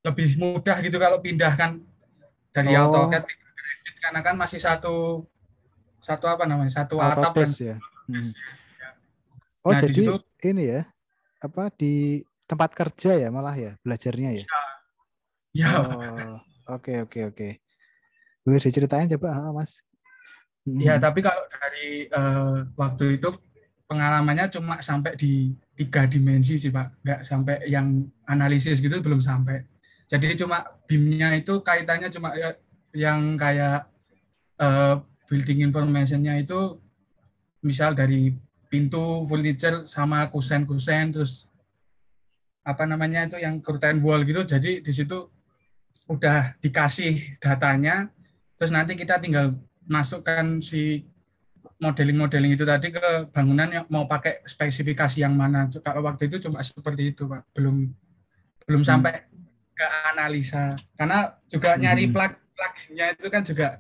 S4: lebih mudah gitu kalau pindahkan dari AutoCAD ke Revit karena kan masih satu apa namanya? Satu atap kan.
S1: Autodesk ya. Oh,
S4: Nah,
S1: jadi
S4: di situ,
S1: ini ya. Apa di tempat kerja ya malah ya belajarnya ya?
S4: ya.
S1: Oh, oke. Boleh diceritain coba, Mas?
S4: Ya, tapi kalau dari waktu itu pengalamannya cuma sampai di 3 dimensi sih, Pak. Nggak sampai yang analisis gitu, belum sampai. Jadi cuma BIM-nya itu kaitannya cuma yang kayak building information-nya itu misal dari pintu, furniture, sama kusen-kusen, terus apa namanya itu yang curtain wall gitu. Jadi di situ udah dikasih datanya, terus nanti kita tinggal masukkan si modeling-modeling itu tadi ke bangunan yang mau pakai spesifikasi yang mana. Kalau waktu itu cuma seperti itu, Pak. Belum sampai ke analisa. Karena juga nyari pluginnya itu kan juga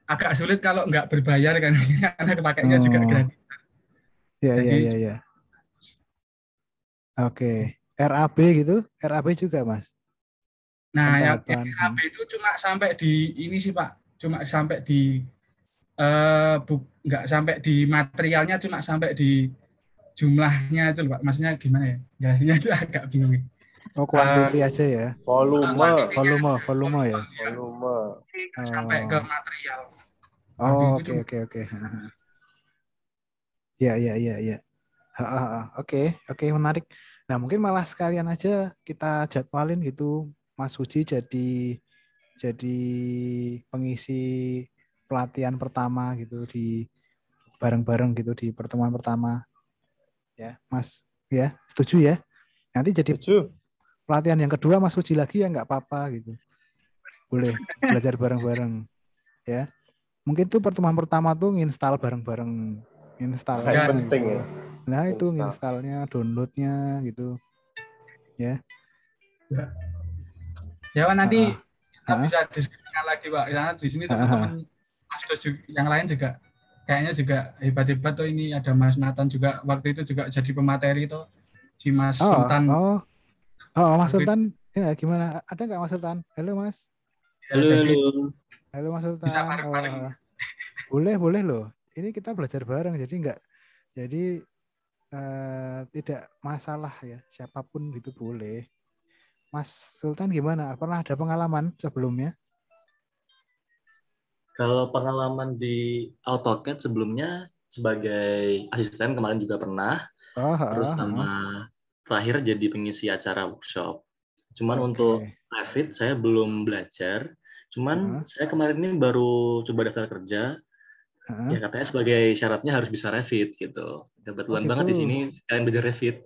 S4: agak sulit kalau nggak berbayar kan. Karena pakainya juga gratis.
S1: Iya. Oke. RAB gitu? RAB juga, Mas?
S4: Nah, yang RAB itu cuma sampai di ini sih, Pak. Cuma sampai di nggak sampai di materialnya, cuma sampai di jumlahnya itu, Pak. Maksudnya gimana ya? Jadinya itu agak bingung.
S1: Oh, kuantiti aja ya.
S3: Volume
S1: ya.
S4: Sampai ke material.
S1: Oh, oke. Ya. Oke, menarik. Nah, mungkin malah sekalian aja kita jadwalin gitu, Mas Uji jadi pengisi pelatihan pertama gitu di bareng-bareng gitu di pertemuan pertama. Ya, Mas. Ya, setuju ya? Nanti jadi pelatihan yang kedua Mas Uji lagi ya nggak apa-apa gitu. Boleh belajar bareng-bareng. Ya. Mungkin tuh pertemuan pertama tuh nginstal bareng-bareng. Install
S3: penting
S1: gitu.
S3: ya.
S1: Nah, itu nginstalnya, downloadnya gitu. Ya.
S4: Ya, nanti kita bisa diskusikan lagi, Pak. Karena di sini teman-teman yang lain juga kayaknya juga hebat-hebat tuh. Ini ada Mas Nathan juga waktu itu juga jadi pemateri tuh, si Mas Sultan.
S1: Mas Sultan, ya gimana? Ada nggak Mas Sultan? Halo Mas.
S4: Ya,
S1: halo Mas Sultan. Boleh loh. Ini kita belajar bareng, jadi tidak masalah ya, siapapun gitu boleh. Mas Sultan gimana? Pernah ada pengalaman sebelumnya?
S2: Kalau pengalaman di AutoCAD sebelumnya sebagai asisten kemarin juga pernah. Terus sama terakhir jadi pengisi acara workshop. Cuman untuk Revit saya belum belajar. Cuman saya kemarin ini baru coba daftar kerja. Ya katanya sebagai syaratnya harus bisa Revit gitu. Kebetulan banget di sini sekalian belajar Revit.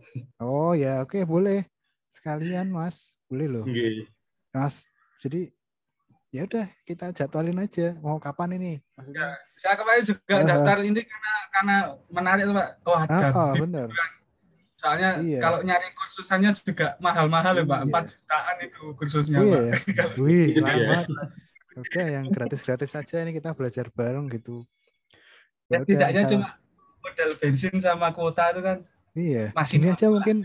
S1: Oh ya, oke, boleh. Sekalian Mas, boleh loh. Mas, jadi ya udah kita jadwalin aja. Mau kapan ini?
S4: Maksudnya? Ya, saya kemarin juga daftar ini karena menarik tuh, Pak.
S1: Benar.
S4: Soalnya kalau nyari kursusannya juga mahal-mahal ya, Pak. 4 jutaan itu kursusnya, Pak.
S1: Wih, lama. Udah yang gratis-gratis saja ini kita belajar bareng gitu.
S4: Ya, tidaknya cuma modal bensin sama kuota itu kan.
S1: Iya. Ini aja mungkin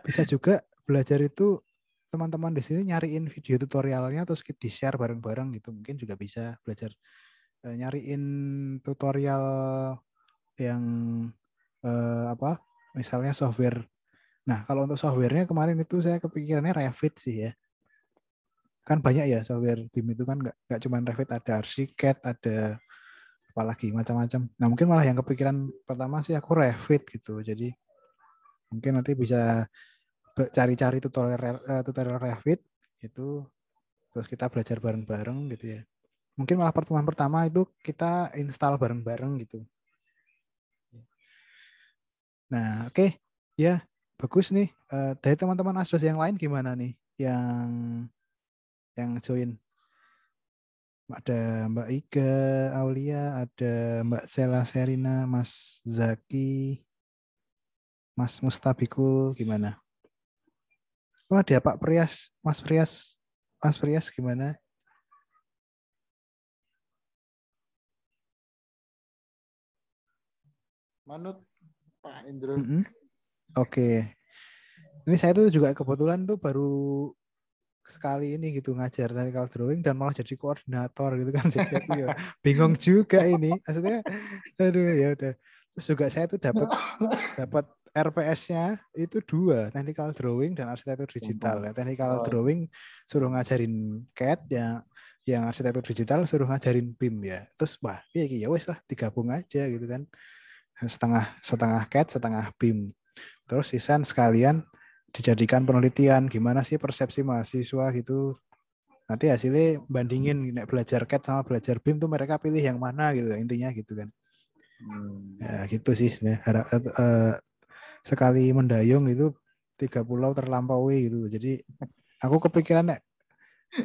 S1: bisa juga belajar itu teman-teman di sini nyariin video tutorialnya terus di-share bareng-bareng gitu. Mungkin juga bisa belajar nyariin tutorial yang misalnya software. Nah, kalau untuk softwarenya kemarin itu saya kepikirannya Revit sih ya. Kan banyak ya software BIM itu kan nggak cuma Revit, ada Archicad, ada apalagi macam-macam. Nah, mungkin malah yang kepikiran pertama sih aku Revit gitu. Jadi mungkin nanti bisa cari-cari tutorial Revit gitu, terus kita belajar bareng-bareng gitu ya. Mungkin malah pertemuan pertama itu kita install bareng-bareng gitu. Nah, oke. Ya, bagus nih. Dari teman-teman Asdos yang lain gimana nih yang join? Ada Mbak Iga Aulia, ada Mbak Sela Serina, Mas Zaki, Mas Mustabikul, gimana? Oh, ada Pak Prias, Mas Prias gimana?
S3: Manut Pak Indro.
S1: Oke. Ini saya tuh juga kebetulan tuh baru sekali ini gitu ngajar technical drawing dan malah jadi koordinator gitu kan. Jadi aku ya bingung juga ini. Maksudnya aduh ya udah. Terus juga saya tuh dapat RPS-nya itu 2, technical drawing dan arsitektur digital. Ya, technical drawing suruh ngajarin CAD ya, yang arsitektur digital suruh ngajarin BIM ya. Terus wah, ya wes lah digabung aja gitu kan. Setengah CAD, setengah BIM. Terus sisan sekalian dijadikan penelitian gimana sih persepsi mahasiswa gitu. Nanti hasilnya bandingin belajar CAD sama belajar BIM tuh mereka pilih yang mana gitu intinya gitu kan. Ya gitu sih sebenarnya. Sekali mendayung itu 3 pulau terlampaui gitu. Jadi aku kepikiran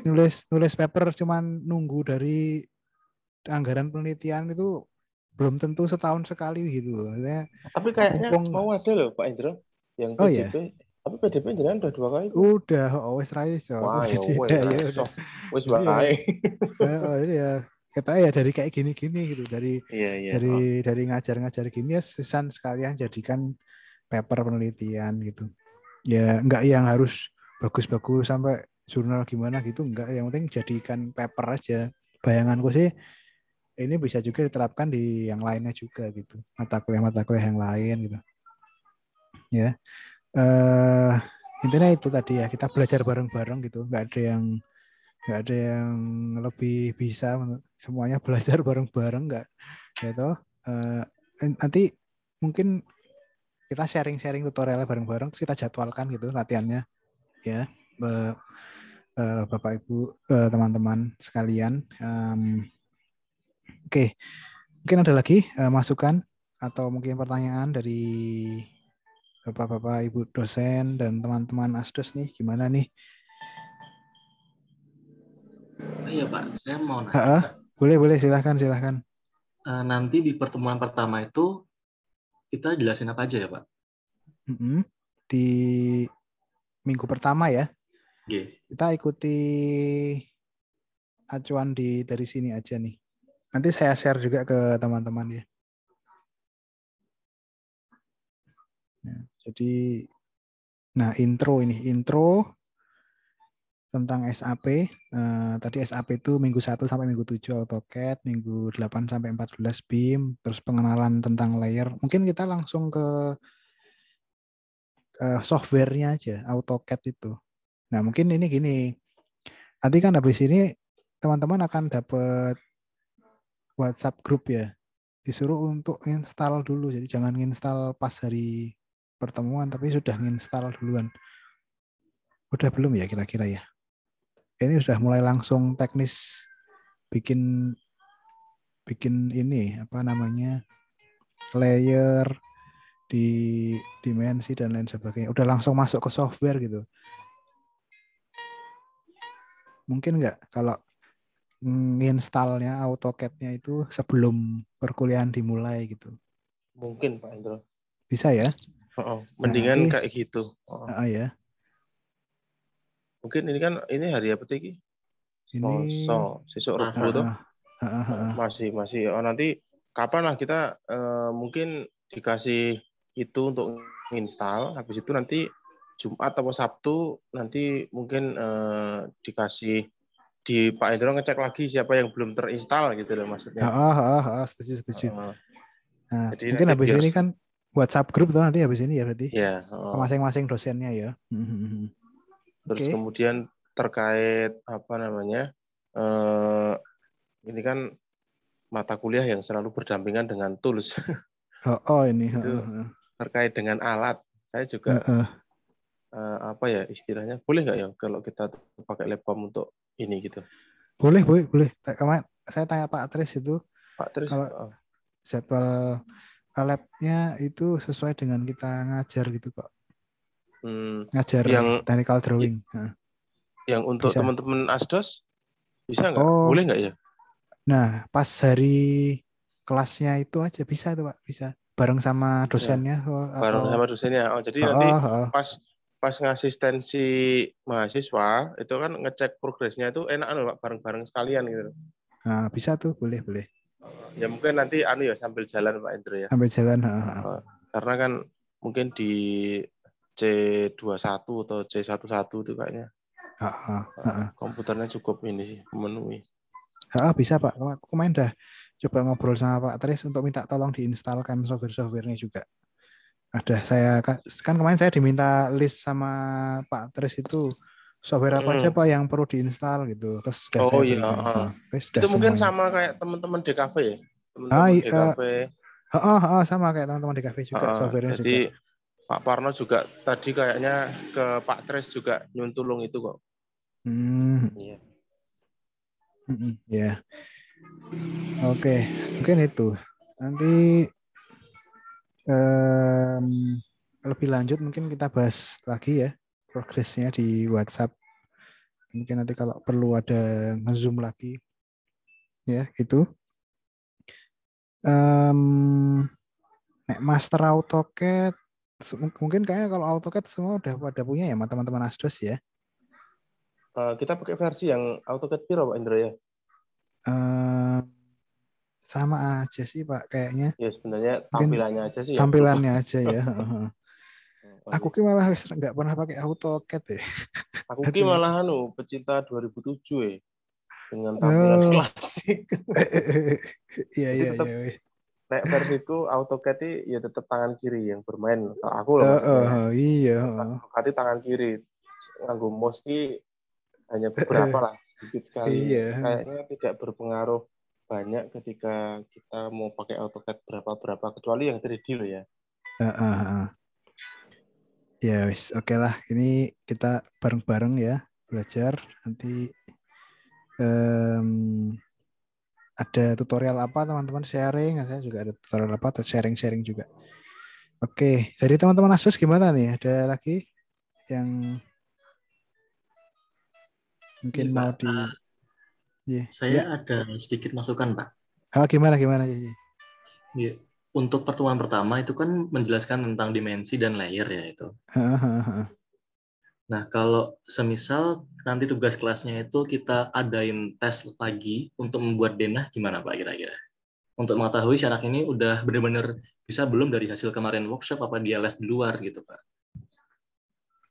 S1: nulis paper cuman nunggu dari anggaran penelitian itu belum tentu setahun sekali gitu. Maksudnya,
S3: tapi kayaknya mau ada loh Pak Indro yang PDP.
S1: Ya?
S3: Tapi PDP jangan udah 2 kali.
S1: Udah, wes rais.
S3: Wah, ya udah. Wes
S1: bae. Ya, kita ya dari kayak gini-gini gitu, dari ngajar-ngajar gini ya sesan sekalian jadikan paper penelitian gitu. Ya enggak yang harus bagus-bagus sampai jurnal gimana gitu, enggak, yang penting jadikan paper aja. Bayanganku sih ini bisa juga diterapkan di yang lainnya juga gitu, mata kuliah yang lain gitu ya. Intinya itu tadi ya, kita belajar bareng-bareng gitu, nggak ada yang lebih bisa, semuanya belajar bareng-bareng, nggak gitu. Nanti mungkin kita sharing-sharing tutorialnya bareng-bareng, terus kita jadwalkan gitu latihannya ya, Bapak Ibu, teman-teman sekalian. Oke, mungkin ada lagi masukan atau mungkin pertanyaan dari Bapak-bapak, Ibu dosen dan teman-teman Asdos nih, gimana nih?
S2: Iya Pak, saya mau nanya.
S1: Boleh, silahkan.
S2: Nanti di pertemuan pertama itu kita jelasin apa aja ya Pak?
S1: Di minggu pertama ya, kita ikuti acuan dari sini aja nih. Nanti saya share juga ke teman-teman ya. Nah, jadi, intro tentang SAP. Tadi SAP itu minggu 1 sampai minggu 7 AutoCAD, minggu 8 sampai 14 BIM, terus pengenalan tentang layer. Mungkin kita langsung ke software-nya aja, AutoCAD itu. Nah, mungkin ini gini. Nanti kan habis ini teman-teman akan dapat WhatsApp group ya. Disuruh untuk install dulu. Jadi jangan install pas hari pertemuan, tapi sudah install duluan. Udah belum ya kira-kira ya? Ini sudah mulai langsung teknis bikin ini layer di dimensi dan lain sebagainya. Udah langsung masuk ke software gitu. Mungkin nggak kalau installnya AutoCAD-nya itu sebelum perkuliahan dimulai gitu?
S3: Mungkin Pak Indro.
S1: Bisa ya?
S3: Mendingan kayak gitu.
S1: Ya.
S3: Mungkin ini hari apa sih? Selasa, sesuk Rebo tuh. Masih. Nanti kapan lah kita mungkin dikasih itu untuk install. Habis itu nanti Jumat atau Sabtu nanti mungkin dikasih di Pak Indro ngecek lagi siapa yang belum terinstall gitu loh maksudnya.
S1: Setuju. Nah, mungkin habis ini kan WhatsApp group tuh nanti habis ini ya berarti.
S3: Iya.
S1: Masing-masing dosennya ya.
S3: Terus kemudian terkait ini kan mata kuliah yang selalu berdampingan dengan tools.
S1: Ini.
S3: Itu terkait dengan alat. Saya juga istilahnya boleh nggak ya kalau kita pakai laptop untuk ini gitu?
S1: Boleh. Kemarin saya tanya Pak Tris itu.
S3: Pak Tris.
S1: Kalau jadwal labnya itu sesuai dengan kita ngajar gitu kok. Ngajar yang technical drawing.
S3: Yang untuk teman-teman Asdos bisa nggak? Boleh nggak ya?
S1: Nah, pas hari kelasnya itu aja bisa tuh Pak, bisa bareng sama dosennya.
S3: Bareng sama dosennya. Jadi nanti pas ngasistensi mahasiswa itu kan ngecek progresnya itu enak loh Pak, bareng-bareng sekalian gitu.
S1: Nah, bisa tuh, boleh.
S3: Ya mungkin nanti ya sambil jalan Pak Indro ya.
S1: Sambil jalan.
S3: Karena kan mungkin di C21 atau C11 itu kayaknya. Komputernya cukup ini sih, memenuhi.
S1: Bisa Pak. Aku kemarin dah coba ngobrol sama Pak Tris untuk minta tolong diinstalkan software-softwarenya juga. Saya kan kemarin saya diminta list sama Pak Tris itu software apa aja Pak yang perlu diinstal gitu. Terus sudah saya berikan itu.
S3: Itu mungkin sama kayak teman-teman DKV ya.
S1: DKV. Sama kayak teman-teman DKV juga softwarenya
S3: jadi,
S1: juga.
S3: Pak Parno juga tadi kayaknya ke Pak Tris juga nyuntulung itu kok.
S1: Iya. Ya. Oke, mungkin itu. Nanti lebih lanjut mungkin kita bahas lagi ya progresnya di WhatsApp. Mungkin nanti kalau perlu ada nge-zoom lagi. Ya, gitu. Master AutoCAD mungkin kayaknya kalau AutoCAD semua udah pada punya ya teman-teman Asdos ya.
S3: Kita pakai versi yang AutoCAD Pro Pak Indra ya.
S1: Sama aja sih Pak kayaknya.
S3: Ya sebenarnya tampilannya aja sih.
S1: Tampilannya aja ya. Aku malah nggak pernah pakai AutoCAD ya.
S3: Aku malah pecinta 2007 ya. Dengan tampilan klasik.
S1: Iya.
S3: Nek versiku AutoCAD ya tetap tangan kiri yang bermain. Aku
S1: iya.
S3: AutoCAD tangan kiri. Nganggo mouse hanya beberapa lah, sedikit sekali.
S1: Iya.
S3: Kayaknya tidak berpengaruh banyak ketika kita mau pakai AutoCAD berapa kecuali yang 3D loh ya.
S1: Ya wis, oke lah. Ini kita bareng-bareng ya belajar. Nanti ada tutorial apa teman-teman sharing, saya juga ada tutorial apa atau sharing juga. Oke, dari teman-teman Asus gimana nih? Ada lagi yang mungkin mau di
S2: saya ada sedikit masukan Pak.
S1: Gimana?
S2: Ya. Untuk pertemuan pertama itu kan menjelaskan tentang dimensi dan layer ya itu. Nah, kalau semisal nanti tugas kelasnya itu kita adain tes lagi untuk membuat denah, gimana Pak kira-kira? Untuk mengetahui si anak ini udah benar-benar bisa belum dari hasil kemarin workshop, apa dia les di luar gitu Pak?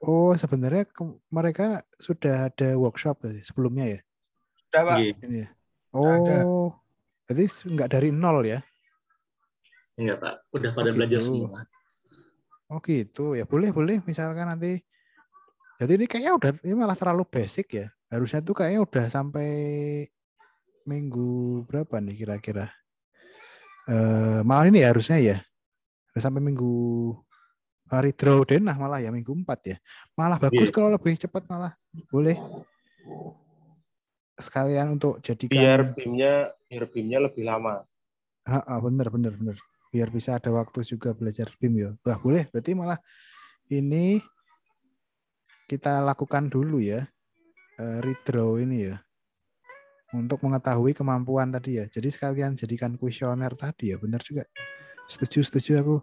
S1: Oh, sebenarnya mereka sudah ada workshop sebelumnya ya?
S4: Sudah Pak.
S1: Ini ya. Oh, jadi nggak dari nol ya?
S2: Enggak Pak, udah pada belajar semua.
S1: Oh gitu, ya boleh misalkan nanti. Jadi ini kayaknya ini malah terlalu basic ya. Harusnya tuh kayaknya udah sampai minggu berapa nih kira-kira? Malah ini ya harusnya ya. Udah sampai minggu hari draw denah malah ya minggu 4 ya. Malah bagus kalau lebih cepat malah. Boleh. Sekalian untuk jadikan
S3: biar BIM-nya lebih lama.
S1: Bener. Biar bisa ada waktu juga belajar BIM ya. Wah, boleh. Berarti malah ini kita lakukan dulu ya, redraw ini ya, untuk mengetahui kemampuan tadi ya. Jadi sekalian jadikan kuesioner tadi ya, benar juga. Setuju aku.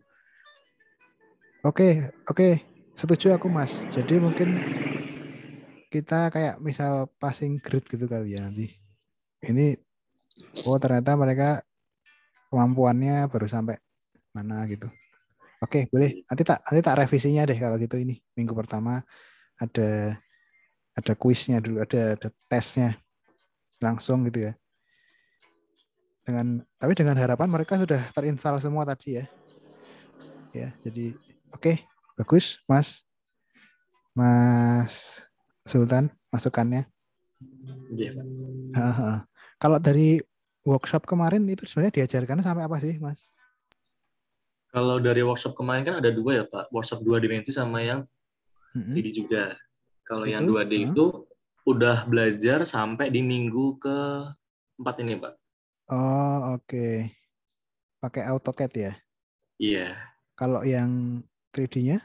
S1: Oke, setuju aku Mas. Jadi mungkin kita kayak misal passing grade gitu kali ya nanti. Ini, ternyata mereka kemampuannya baru sampai mana gitu. Oke, boleh. Nanti tak revisinya deh kalau gitu ini. Minggu pertama ada kuisnya dulu, ada tesnya langsung gitu ya. Tapi dengan harapan mereka sudah terinstall semua tadi ya. Ya, jadi oke, bagus Mas Sultan masukannya. Kalau dari workshop kemarin itu sebenarnya diajarkan sampai apa sih, Mas?
S2: Kalau dari workshop kemarin kan ada 2 ya, Pak. Workshop 2 dimensi sama yang 3D juga. Kalau yang 2D itu udah belajar sampai di minggu ke-4 ini, Pak.
S1: Oh, oke. Pakai AutoCAD ya?
S2: Iya.
S1: Kalau yang 3D-nya?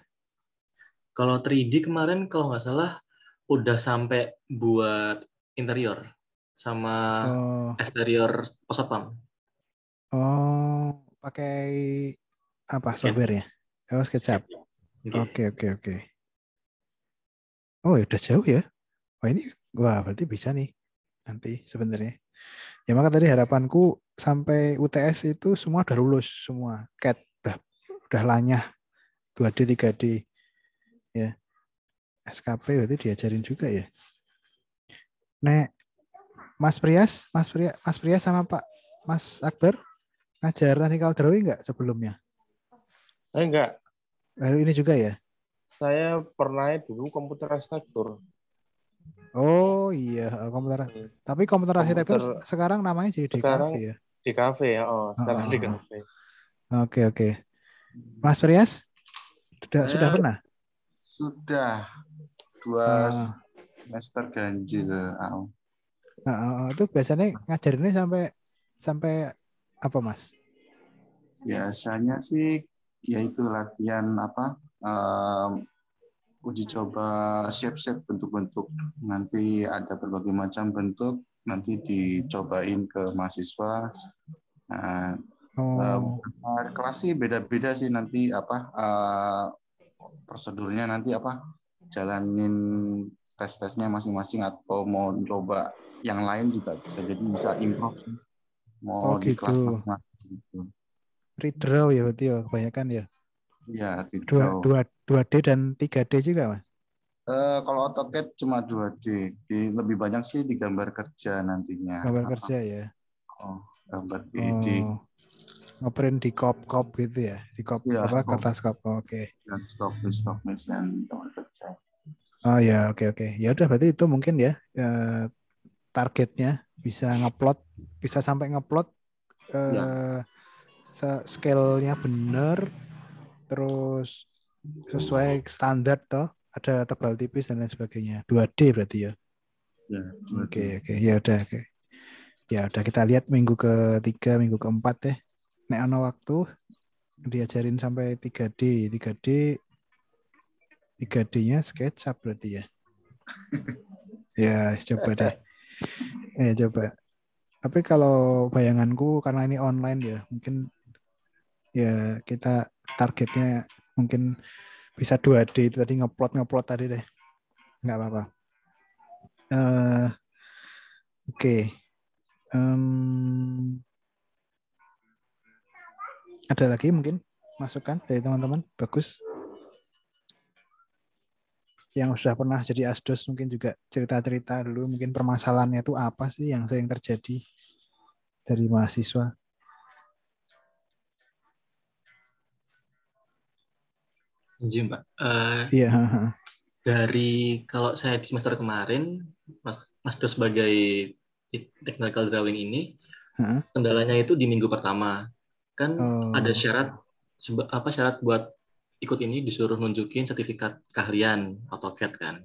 S2: Kalau 3D kemarin kalau nggak salah udah sampai buat interior sama eksterior posapam.
S1: Oh, pakai apa software-nya? Oh, SketchUp. Oke. Oh, udah jauh ya. Wah, berarti bisa nih nanti sebenarnya. Ya maka tadi harapanku sampai UTS itu semua udah lulus semua. CAT udah lanyah 2D 3D ya. SKP berarti diajarin juga ya. Nek Mas Prias sama Pak Mas Akbar ngajar technical drawing enggak sebelumnya?
S3: Enggak.
S1: Baru ini juga ya?
S3: Saya pernah dulu komputer arsitektur.
S1: Oh iya, komputer. Tapi komputer arsitektur sekarang namanya jadi
S3: sekarang
S1: DKV ya?
S3: DKV ya, sekarang DKV.
S1: Oke. Mas Prias? Sudah pernah?
S5: Sudah 2 semester ganjil.
S1: Itu biasanya ngajarinnya sampai apa, Mas?
S5: Biasanya sih yaitu latihan uji coba shape bentuk-bentuk. Nanti ada berbagai macam bentuk, nanti dicobain ke mahasiswa. Nah, kelas sih beda-beda sih nanti prosedurnya nanti jalanin tes-tesnya masing-masing atau mau coba yang lain juga bisa, jadi bisa improve mau di kelas masing-masing gitu.
S1: Redraw ya berarti ya kebanyakan ya.
S5: Iya, redraw.
S1: 2D dan 3D juga, Mas?
S5: Kalau AutoCAD cuma 2D. Lebih banyak sih di gambar kerja nantinya.
S1: Gambar kerja ya.
S5: Gambar 3D.
S1: Ngeprint di kop gitu ya, di kop ya, kertas kop. Oke.
S5: Dan stock dan gambar kerja.
S1: Oh ya, oke. Ya udah berarti itu mungkin ya targetnya bisa sampai ngeplot scale-nya benar, terus sesuai standar toh, ada tebal tipis dan lain sebagainya. 2D berarti ya.
S5: Ya, 2D.
S1: Oke. Ya udah, oke. Ya udah kita lihat minggu ke-3, minggu ke-4 deh. Nek ana waktu diajarin sampai 3D. 3D-nya SketchUp berarti ya. Ya, coba deh. Coba. Tapi kalau bayanganku karena ini online ya, mungkin ya kita targetnya mungkin bisa 2D itu tadi ngeplot tadi deh. Nggak apa-apa. Oke. Ada lagi mungkin masukan dari teman-teman? Bagus. Yang sudah pernah jadi asdos mungkin juga cerita-cerita dulu mungkin permasalahannya itu apa sih yang sering terjadi dari mahasiswa.
S2: Iya, Mbak.
S1: Iya.
S2: Dari kalau saya di semester kemarin, Mas Dos sebagai technical drawing ini, kendalanya itu di minggu pertama. Kan ada syarat buat ikut ini disuruh nunjukin sertifikat keahlian AutoCAD kan.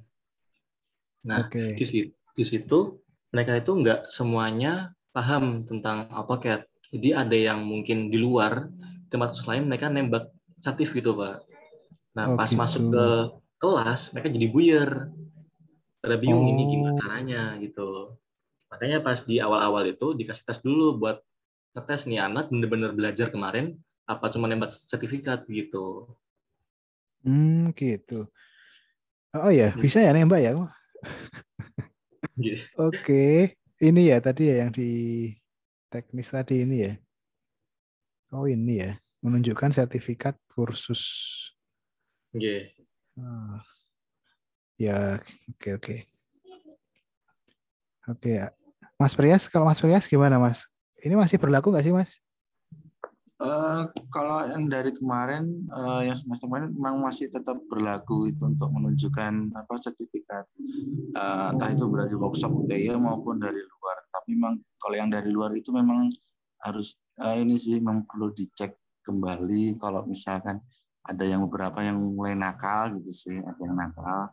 S2: Nah, di situ mereka itu nggak semuanya paham tentang AutoCAD. Jadi ada yang mungkin di luar tempat lain mereka nembak sertif gitu, Pak. Nah, pas masuk ke kelas mereka jadi buyar. Pada bingung ini gimana caranya gitu. Makanya pas di awal-awal itu dikasih tes dulu buat ngetes nih anak bener-bener belajar kemarin apa cuma nembak sertifikat gitu.
S1: Gitu. Oh ya, bisa ya nembak ya? Oke. Ini ya tadi ya yang di teknis tadi ini ya. Oh ini ya, menunjukkan sertifikat kursus. Ya, oke. Oke ya. Mas Prias, kalau Mas Prias gimana Mas? Ini masih berlaku nggak sih Mas?
S5: Kalau yang dari kemarin, yang semester kemarin memang masih tetap berlaku itu untuk menunjukkan sertifikat, entah itu dari workshop UTY maupun dari luar. Tapi memang kalau yang dari luar itu memang harus ini sih memang perlu dicek kembali kalau misalkan ada yang beberapa yang mulai nakal gitu sih, ada yang nakal.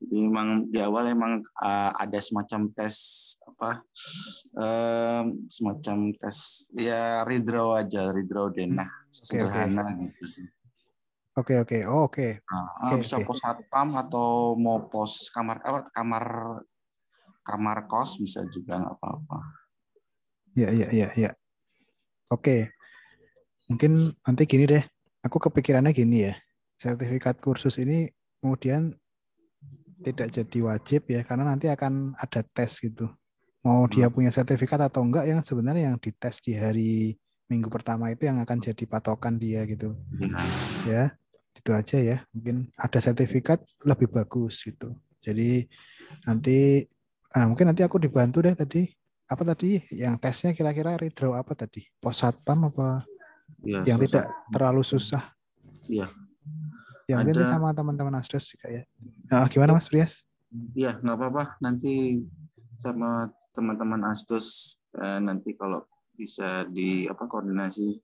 S5: Jadi memang di awal emang ada semacam tes semacam tes ya redraw denah sederhana gitu sih.
S1: Oke.
S5: Bisa pos satpam atau mau pos kamar kos bisa juga nggak apa-apa.
S1: Ya. Oke. Mungkin nanti gini deh. Aku kepikirannya gini ya. Sertifikat kursus ini kemudian tidak jadi wajib ya, karena nanti akan ada tes gitu. mau dia punya sertifikat atau enggak, yang sebenarnya yang dites di hari minggu pertama itu yang akan jadi patokan dia gitu. Ya, itu aja ya. Mungkin ada sertifikat lebih bagus gitu. Jadi nanti mungkin nanti aku dibantu deh tadi. Apa tadi yang tesnya kira-kira redraw apa tadi? Pos satpam apa?
S5: Ya,
S1: yang tidak terlalu susah.
S5: Iya.
S1: Yang mungkin nanti sama teman-teman Asdos juga ya. Gimana Mas Prias?
S5: Iya, nggak apa-apa. Nanti sama teman-teman Asdos nanti kalau bisa koordinasi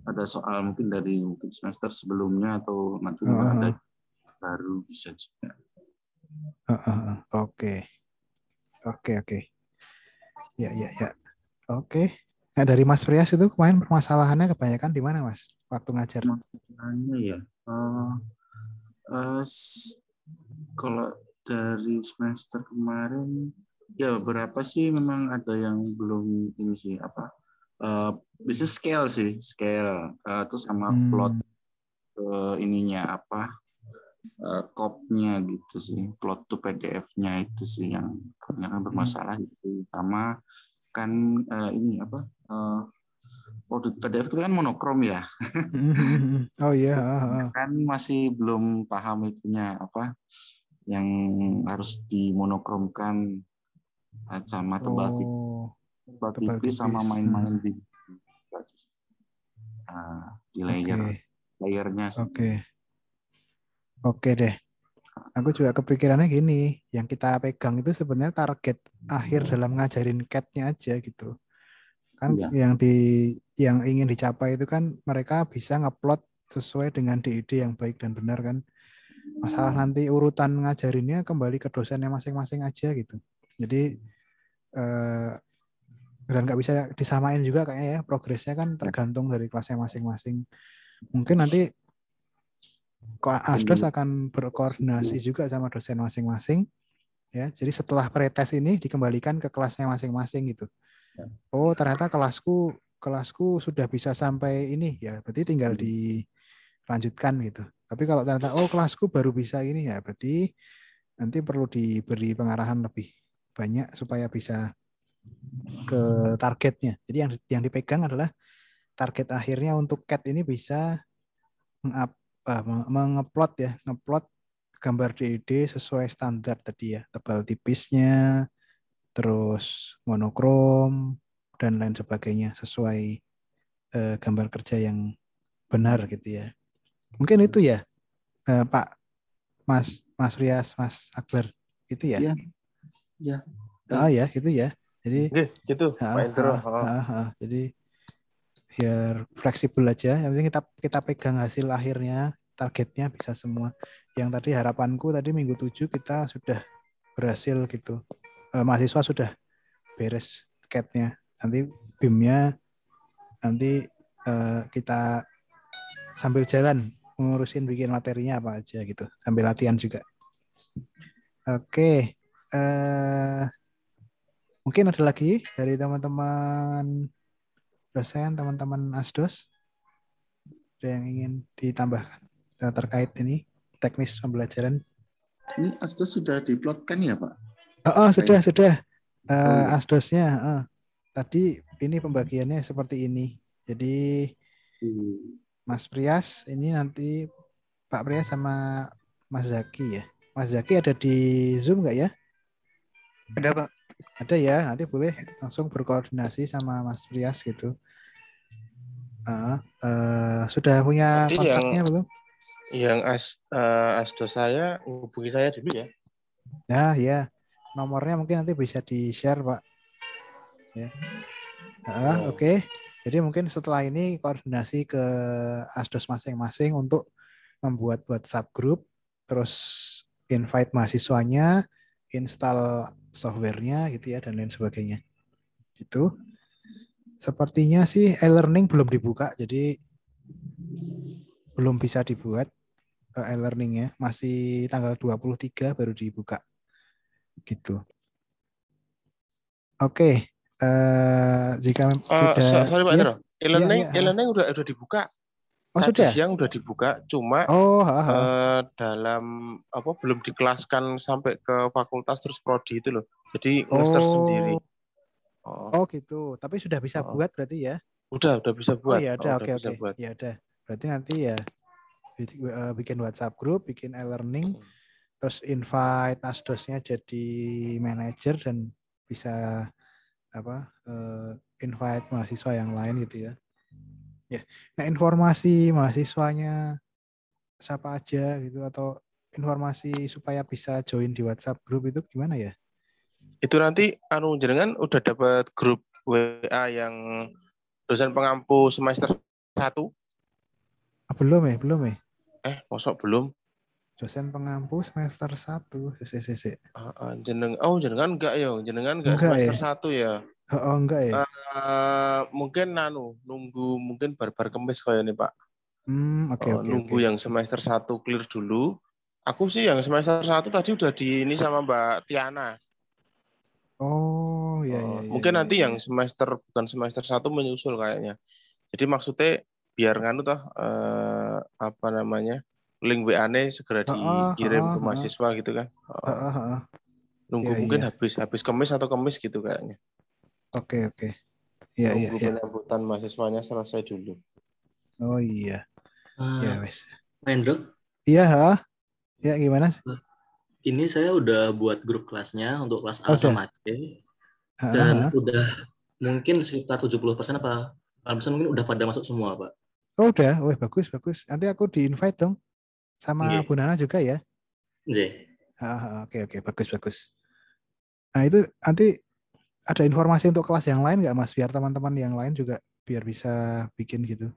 S5: ada soal mungkin dari semester sebelumnya atau nanti ada baru bisa juga.
S1: Oke. Ya. Oke. Nah, dari Mas Prias itu kemarin permasalahannya kebanyakan di mana, Mas? Waktu ngajar?
S5: Masalahnya ya. Kalau dari semester kemarin ya beberapa sih memang ada yang belum ini sih bisa scale terus sama plot ininya copy-nya gitu sih, plot to PDF-nya itu sih yang kebanyakan bermasalah itu. Sama kan produk PDF itu kan monokrom ya.
S1: Oh iya.
S5: Kan masih belum paham itunya yang harus dimonokromkan sama tebal tipis sama main-main di layernya.
S1: Oke deh. Aku juga kepikirannya gini, yang kita pegang itu sebenarnya target akhir dalam ngajarin CAT-nya aja gitu. Kan yang ingin dicapai itu kan mereka bisa ngeplot sesuai dengan DID yang baik dan benar kan. Masalah nanti urutan ngajarinnya kembali ke dosennya masing-masing aja gitu. Jadi dan nggak bisa disamain juga kayaknya ya, progresnya kan tergantung dari kelasnya masing-masing. Mungkin nanti Asdos akan berkoordinasi juga sama dosen masing-masing ya. Jadi setelah pretest ini dikembalikan ke kelasnya masing-masing gitu. Oh, ternyata kelasku sudah bisa sampai ini ya, berarti tinggal dilanjutkan gitu. Tapi kalau ternyata kelasku baru bisa ini ya, berarti nanti perlu diberi pengarahan lebih banyak supaya bisa ke targetnya. Jadi yang dipegang adalah target akhirnya untuk CAT ini bisa ngeplot gambar DID sesuai standar tadi ya, tebal tipisnya, terus monokrom dan lain sebagainya sesuai gambar kerja yang benar gitu ya. Mungkin itu ya, Pak Mas Rias, Mas Akbar, gitu ya?
S5: Ya.
S1: Ya, gitu ya. Jadi
S3: gitu, Pak Indro.
S1: Jadi biar fleksibel aja. Yang penting kita pegang hasil akhirnya, targetnya bisa semua. Yang tadi harapanku tadi minggu 7 kita sudah berhasil gitu. Mahasiswa sudah beres CAT-nya. Nanti BIM-nya nanti kita sambil jalan ngurusin bikin materinya apa aja gitu. Sambil latihan juga. Oke. Mungkin ada lagi dari teman-teman dosen, teman-teman Asdos, ada yang ingin ditambahkan terkait ini teknis pembelajaran?
S5: Ini Asdos sudah diplotkan ya Pak?
S1: Sudah. Asdosnya tadi ini pembagiannya seperti ini. Jadi Mas Prias ini nanti Pak Prias sama Mas Zaki ya. Mas Zaki ada di Zoom nggak ya?
S6: Ada Pak.
S1: Ada ya, nanti boleh langsung berkoordinasi sama Mas Prias gitu. Sudah punya kontaknya belum?
S3: Yang Asdos saya hubungi saya dulu ya.
S1: Ya. Nomornya mungkin nanti bisa di-share, Pak. Ya. Oke. Jadi mungkin setelah ini koordinasi ke Asdos masing-masing untuk membuat WhatsApp group, terus invite mahasiswanya, install softwarenya gitu ya, dan lain sebagainya. Gitu. Sepertinya sih e-learning belum dibuka, jadi belum bisa dibuat e-learningnya. Masih tanggal 23 baru dibuka. Gitu. Oke. Jika sudah
S3: sorry Pak Indro, e-learning udah dibuka. tadi siang udah dibuka, cuma dalam belum dikelaskan sampai ke fakultas terus prodi itu loh. Jadi nge-search sendiri.
S1: Oh gitu. Tapi sudah bisa buat berarti ya?
S3: Udah bisa buat.
S1: Oh ya udah, oke. Ya udah. Berarti nanti ya bikin WhatsApp group, bikin e-learning, terus invite asdosnya jadi manajer dan bisa invite mahasiswa yang lain gitu ya. Ya. Nah, informasi mahasiswanya siapa aja gitu atau informasi supaya bisa join di WhatsApp group itu gimana ya?
S3: Itu nanti jenengan udah dapat grup WA yang dosen pengampu semester 1?
S1: Belum ya?
S3: Mosok belum?
S1: Dosen pengampu semester 1.
S3: Jenengan enggak ya? Jenengan enggak semester 1 ya?
S1: Enggak ya?
S3: Mungkin nunggu mungkin bar Kemis kayak ini Pak.
S1: Oke.
S3: Nunggu yang semester 1 clear dulu. Aku sih yang semester 1 tadi udah di ini sama Mbak Tiana.
S1: Oh iya.
S3: Mungkin nanti yang bukan semester 1 menyusul kayaknya. Jadi maksudnya biar link WA-nya segera dikirim ke mahasiswa gitu kan. Nunggu mungkin habis Kemis atau Kemis gitu kayaknya.
S1: Oke. Iya.
S3: Nunggu penyambutan mahasiswanya selesai dulu.
S1: Oh iya. Ya wes.
S2: Mahendro?
S1: Iya, ya gimana?
S2: Ini saya udah buat grup kelasnya untuk kelas A sama C. Dan udah mungkin sekitar 70% apa 80% mungkin udah pada masuk semua, Pak.
S1: Oh udah, bagus. Nanti aku di-invite dong. Sama Bu Nana juga ya? Oke, bagus. Nah itu nanti ada informasi untuk kelas yang lain nggak Mas? Biar teman-teman yang lain juga biar bisa bikin gitu.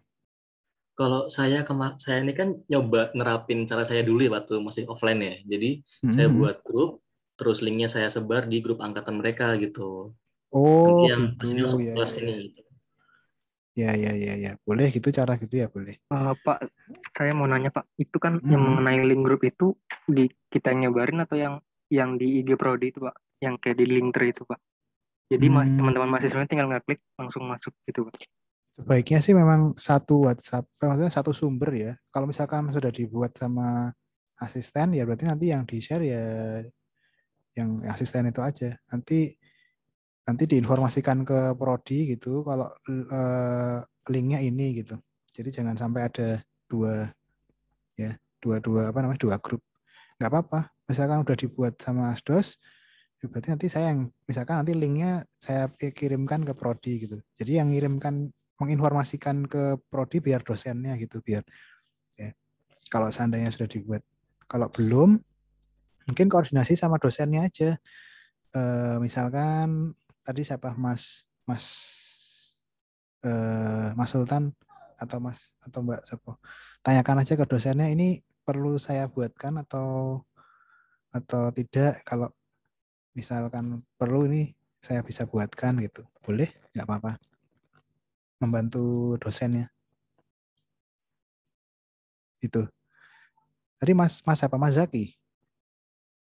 S2: Kalau saya ini kan nyoba nerapin cara saya dulu ya waktu masih offline ya. Jadi saya buat grup, terus linknya saya sebar di grup angkatan mereka gitu.
S1: Oh
S2: nanti
S1: gitu
S2: ya. Kelas ini.
S1: Ya. Boleh gitu cara gitu ya boleh.
S6: Pak, saya mau nanya Pak, itu kan yang mengenai link grup itu kita nyebarin atau yang di IG Prodi itu Pak, yang kayak di Linktree itu Pak. Jadi teman-teman mahasiswanya tinggal ngeklik langsung masuk gitu Pak.
S1: Sebaiknya sih memang satu WhatsApp, maksudnya satu sumber ya. Kalau misalkan sudah dibuat sama asisten ya berarti nanti yang di-share ya yang asisten itu aja. Nanti diinformasikan ke prodi gitu kalau linknya ini gitu. Jadi jangan sampai ada dua grup. Nggak apa-apa. Misalkan udah dibuat sama asdos, ya berarti nanti saya yang misalkan nanti linknya saya kirimkan ke prodi gitu. Jadi yang menginformasikan ke prodi biar dosennya gitu biar ya. Kalau seandainya sudah dibuat. Kalau belum mungkin koordinasi sama dosennya aja. Misalkan tadi siapa Mas Sultan atau Mbak Sepo. Tanyakan aja ke dosennya ini perlu saya buatkan atau tidak. Kalau misalkan perlu ini saya bisa buatkan gitu. Boleh? Nggak apa-apa. Membantu dosennya. Itu. Tadi Mas Zaki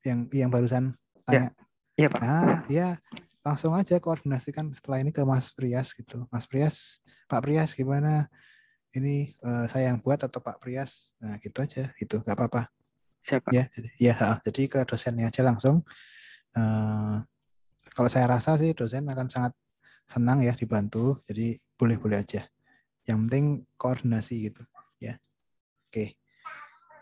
S1: yang barusan tanya.
S6: Iya Pak.
S1: Nah, ya langsung aja koordinasikan setelah ini ke Mas Prias gitu. Mas Prias, Pak Prias gimana? Ini saya yang buat atau Pak Prias? Nah, gitu aja. Itu nggak apa-apa.
S6: Siapa?
S1: Ya, jadi ke dosennya aja langsung. Kalau saya rasa sih dosen akan sangat senang ya dibantu. Jadi boleh-boleh aja. Yang penting koordinasi gitu ya.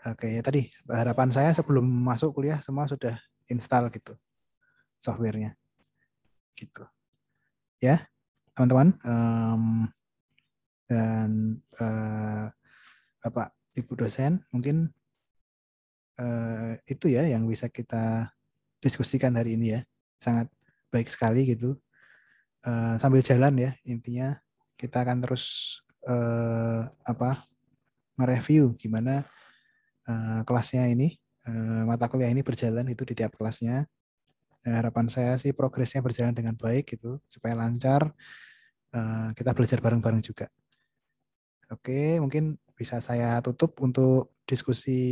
S1: Oke, ya tadi harapan saya sebelum masuk kuliah semua sudah install gitu softwarenya. Gitu. Ya, teman-teman. Dan Bapak Ibu dosen mungkin itu ya yang bisa kita diskusikan hari ini ya. Sangat baik sekali gitu. Sambil jalan ya intinya kita akan terus mereview gimana kelasnya ini, mata kuliah ini berjalan itu di tiap kelasnya. Harapan saya sih progresnya berjalan dengan baik gitu supaya lancar. Kita belajar bareng-bareng juga. Oke, mungkin bisa saya tutup untuk diskusi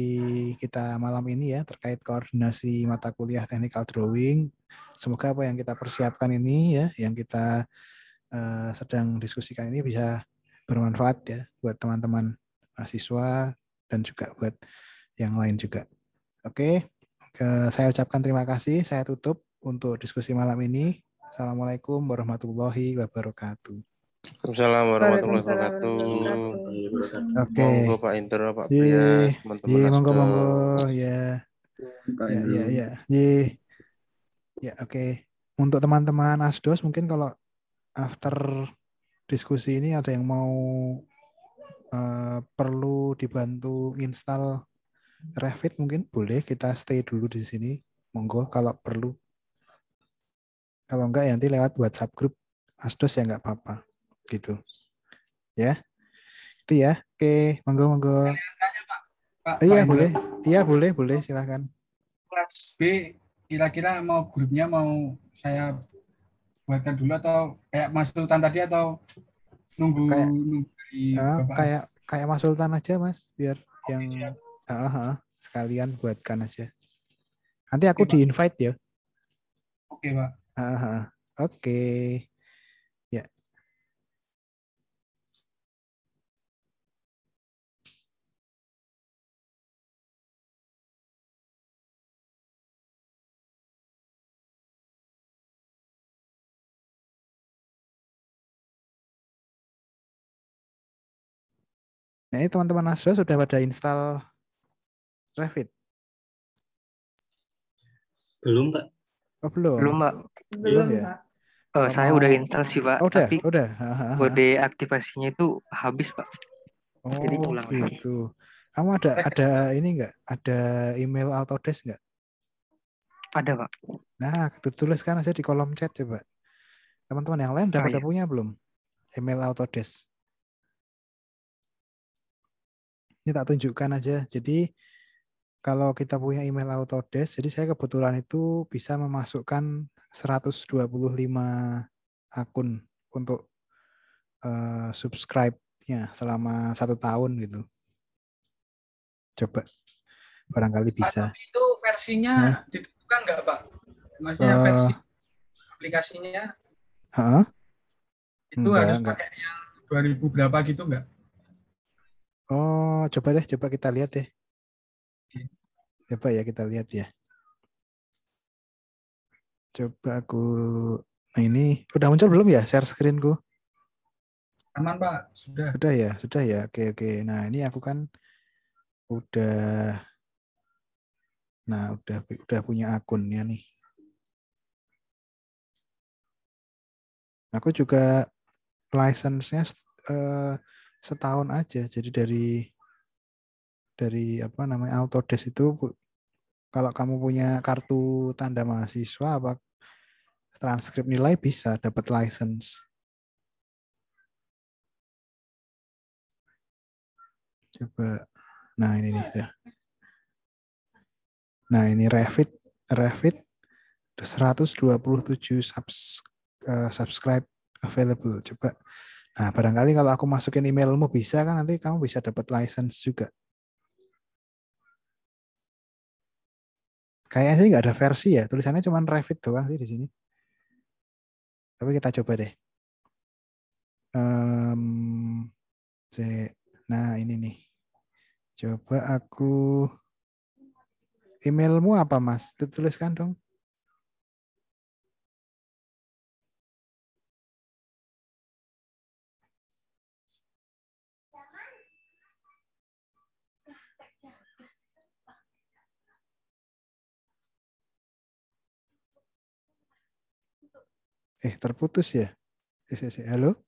S1: kita malam ini ya terkait koordinasi mata kuliah technical drawing. Semoga apa yang kita persiapkan ini ya, yang kita sedang diskusikan ini bisa bermanfaat ya buat teman-teman mahasiswa dan juga buat yang lain juga. Oke, saya ucapkan terima kasih. Saya tutup untuk diskusi malam ini. Assalamualaikum warahmatullahi wabarakatuh.
S3: Waalaikumsalam warahmatullahi wabarakatuh.
S1: Oke.
S3: Monggo Pak Indra, Pak Prias, teman-teman
S1: monggo ya. Ya, oke. Untuk teman-teman Asdos mungkin kalau after diskusi ini ada yang mau perlu dibantu install Revit mungkin boleh kita stay dulu di sini. Monggo kalau perlu. Kalau enggak ya nanti lewat WhatsApp grup Asdos ya enggak apa-apa. Gitu. Ya. Itu ya. Oke, monggo. Iya, boleh. Iya, boleh, silakan.
S4: Kelas B kira-kira mau grupnya mau saya buatkan dulu atau kayak Mas Sultan tadi atau nunggu di
S1: kayak Mas Sultan aja Mas biar yang sekalian buatkan aja. Nanti aku di invite ya.
S4: Oke Pak.
S1: Oke. Ya. Nah, ini teman-teman Asdos sudah pada install Revit?
S2: Belum, Pak.
S1: Oh, belum?
S6: Belum, Pak.
S1: Belum ya?
S6: Saya udah install sih, Pak. Tapi
S1: udah.
S6: Kode aktivasinya itu habis, Pak. Jadi ulang
S1: gitu. Kamu ada ini enggak? Ada email Autodesk enggak?
S6: Ada, Pak.
S1: Nah, tuliskan aja di kolom chat coba. Teman-teman yang lain udah pada punya belum? Email Autodesk. Ini tak tunjukkan aja. Jadi kalau kita punya email Autodesk, jadi saya kebetulan itu bisa memasukkan 125 akun untuk subscribe-nya selama 1 tahun gitu. Coba, barangkali bisa.
S4: Itu versinya ditentukan nggak Pak? Maksudnya versi aplikasinya? Itu harus pakai yang 2000 berapa gitu nggak?
S1: Oh, coba kita lihat deh. Coba ya kita lihat ya. Coba aku, nah ini udah muncul belum ya share screen-ku?
S4: Aman Pak, sudah.
S1: Sudah ya. Oke. Nah ini aku kan udah punya akunnya nih. Aku juga license-nya setahun aja. Jadi dari apa namanya Autodesk itu kalau kamu punya kartu tanda mahasiswa apa transkrip nilai bisa dapat license. Coba. Nah, ini nih ya. Nah, ini Revit 127 subscribe available. Coba. Nah, barangkali kalau aku masukin emailmu bisa kan nanti kamu bisa dapat license juga. Kayaknya sih nggak ada versi ya. Tulisannya cuma Revit doang sih di sini. Tapi kita coba deh. Nah, ini nih. Coba aku emailmu apa, Mas? Tuliskan dong. Terputus ya? Halo?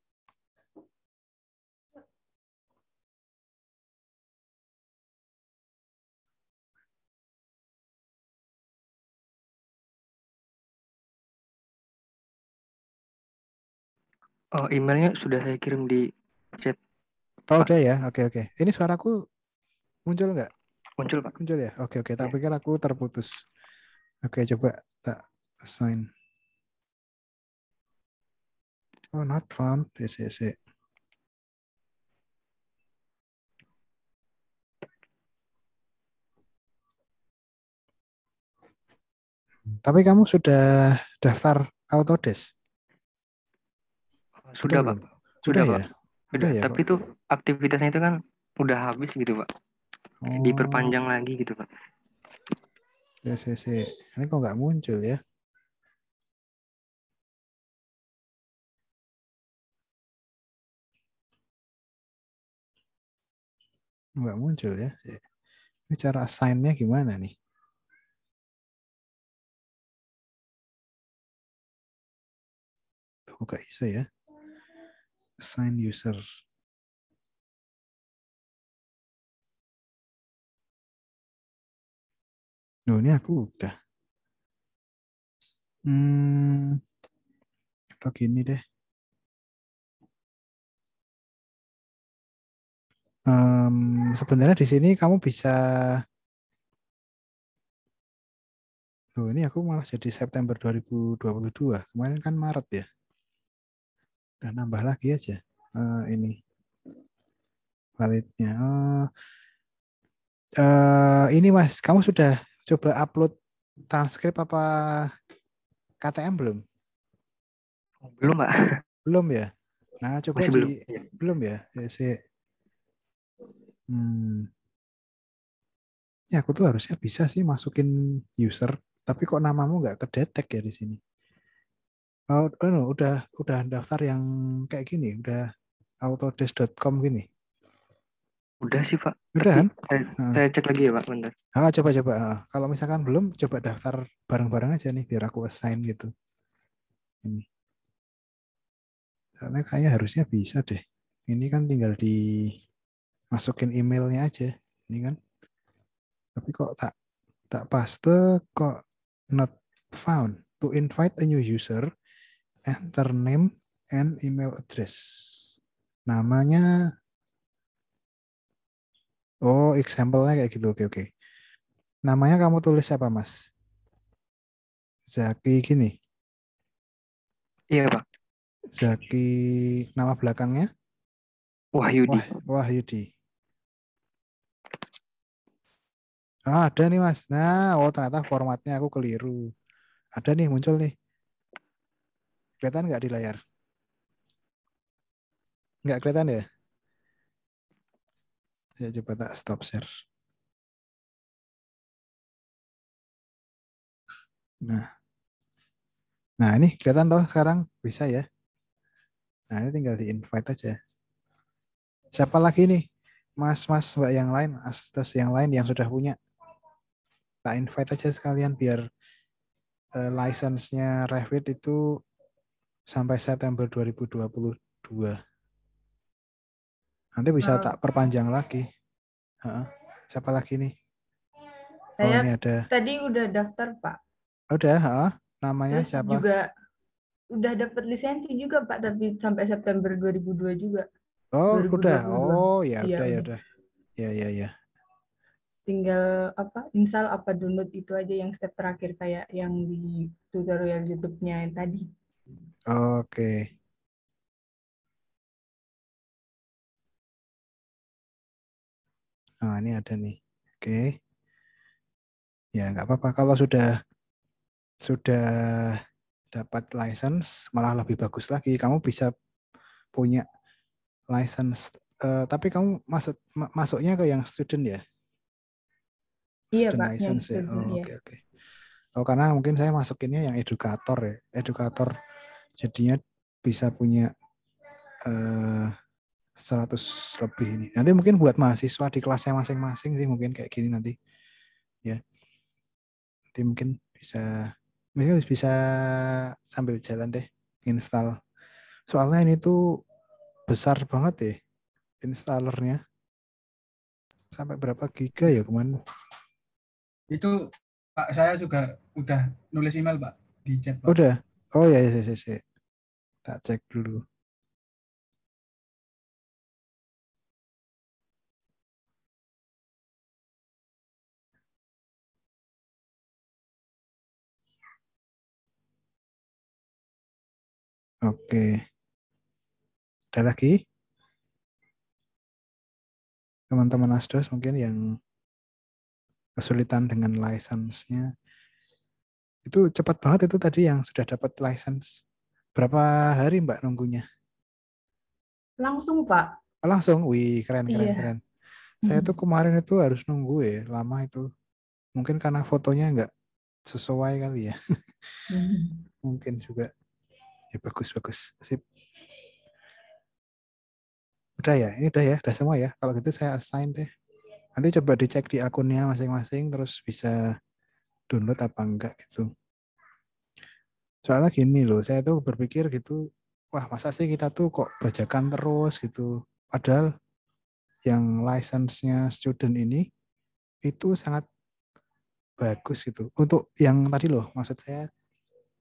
S6: Oh, emailnya sudah saya kirim di chat.
S1: Oh, udah ya? Oke. Ini suaraku muncul nggak?
S6: Muncul, Pak.
S1: Muncul ya? Oke. Tak pikir aku terputus. Oke, coba tak assign. Oh, not found. Yes. Tapi kamu sudah daftar Autodesk?
S6: Sudah, Pak.
S1: Sudah ya?
S6: Sudah, tapi itu aktivitasnya itu kan udah habis gitu Pak. Diperpanjang lagi gitu Pak.
S1: Ya, ini kok nggak muncul ya? Nggak muncul ya? Ini cara assign-nya gimana nih? Tuh, nggak bisa ya? Assign user. Loh, ini aku udah. Atau gini deh. Sebenarnya di sini kamu bisa. Tuh, ini aku malah jadi September 2022. Kemarin kan Maret ya. Udah nambah lagi aja. Ini validnya. Ini Mas, kamu sudah coba upload transkrip apa KTM belum?
S6: Belum Pak.
S1: Belum ya? Nah, coba
S6: masih belum.
S1: Belum ya? Ya, aku tuh harusnya bisa sih masukin user, tapi kok namamu nggak kedetek ya di sini? Oh, udah daftar yang kayak gini, udah autodesk.com gini.
S6: Udah sih Pak.
S1: Udah kan?
S6: Saya cek lagi ya Pak, bentar.
S1: Coba. Kalau misalkan belum, coba daftar bareng-bareng aja nih, biar aku assign gitu. Ini. Soalnya kayaknya harusnya bisa deh. Ini kan tinggal dimasukin emailnya aja. Ini kan. Tapi kok tak paste, kok not found. To invite a new user, enter name and email address. Namanya, example-nya kayak gitu. Oke. Namanya kamu tulis apa, Mas? Zaki gini?
S6: Iya, Pak.
S1: Zaki, nama belakangnya?
S6: Wahyudi.
S1: Wahyudi. Ada nih, Mas. Nah, ternyata formatnya aku keliru. Ada nih, muncul nih. Kelihatan nggak di layar? Nggak kelihatan ya? Ya, coba tak stop share. Nah ini kelihatan toh sekarang? Bisa ya? Nah ini tinggal di invite aja. Siapa lagi nih? Mas mbak yang lain, astos yang lain yang sudah punya. Tak invite aja sekalian biar license-nya Revit itu sampai September 2022. Nanti bisa tak perpanjang lagi. Siapa lagi nih?
S7: Saya
S1: ini ada.
S7: Tadi udah daftar, Pak.
S1: Udah, namanya
S7: Terus
S1: siapa?
S7: Juga udah dapat lisensi juga, Pak, tapi sampai September 2002 juga.
S1: Oh, 2022. Udah. Oh, ya
S7: iya,
S1: udah. Ya.
S7: Tinggal install apa download itu aja yang step terakhir kayak yang di tutorial YouTube-nya yang tadi.
S1: Oke. Nah, ini ada nih. Oke. Ya, nggak apa-apa. Kalau sudah dapat license, malah lebih bagus lagi. Kamu bisa punya license. Tapi kamu masuknya ke yang student ya?
S7: Iya,
S1: student
S7: Pak.
S1: license
S7: yang student,
S1: ya? Oke. Karena mungkin saya masukinnya yang edukator ya. Edukator jadinya bisa punya 100 lebih ini. Nanti mungkin buat mahasiswa di kelasnya masing-masing sih mungkin kayak gini nanti. Ya. Nanti mungkin bisa sambil jalan deh install. Soalnya ini tuh besar banget ya installernya. Sampai berapa giga ya kemarin?
S4: Itu Pak, saya juga udah nulis email Pak di chat Pak.
S1: Udah. Oh ya. Tak cek dulu. Oke. Ada lagi? Teman-teman Asdos mungkin yang kesulitan dengan license-nya. Itu cepat banget itu tadi yang sudah dapat license. Berapa hari Mbak nunggunya?
S7: Langsung, Pak.
S1: Langsung? Wih, keren. Saya tuh kemarin itu harus nunggu ya, lama itu. Mungkin karena fotonya nggak sesuai kali ya. Mungkin juga. Ya bagus. Sip. Udah ya, ini udah semua ya. Kalau gitu saya assign deh. Nanti coba dicek di akunnya masing-masing, terus bisa download apa enggak gitu. Soalnya gini loh, saya tuh berpikir gitu, wah masa sih kita tuh kok bajakan terus gitu. Padahal yang license-nya student ini itu sangat bagus gitu. Untuk yang tadi loh, maksud saya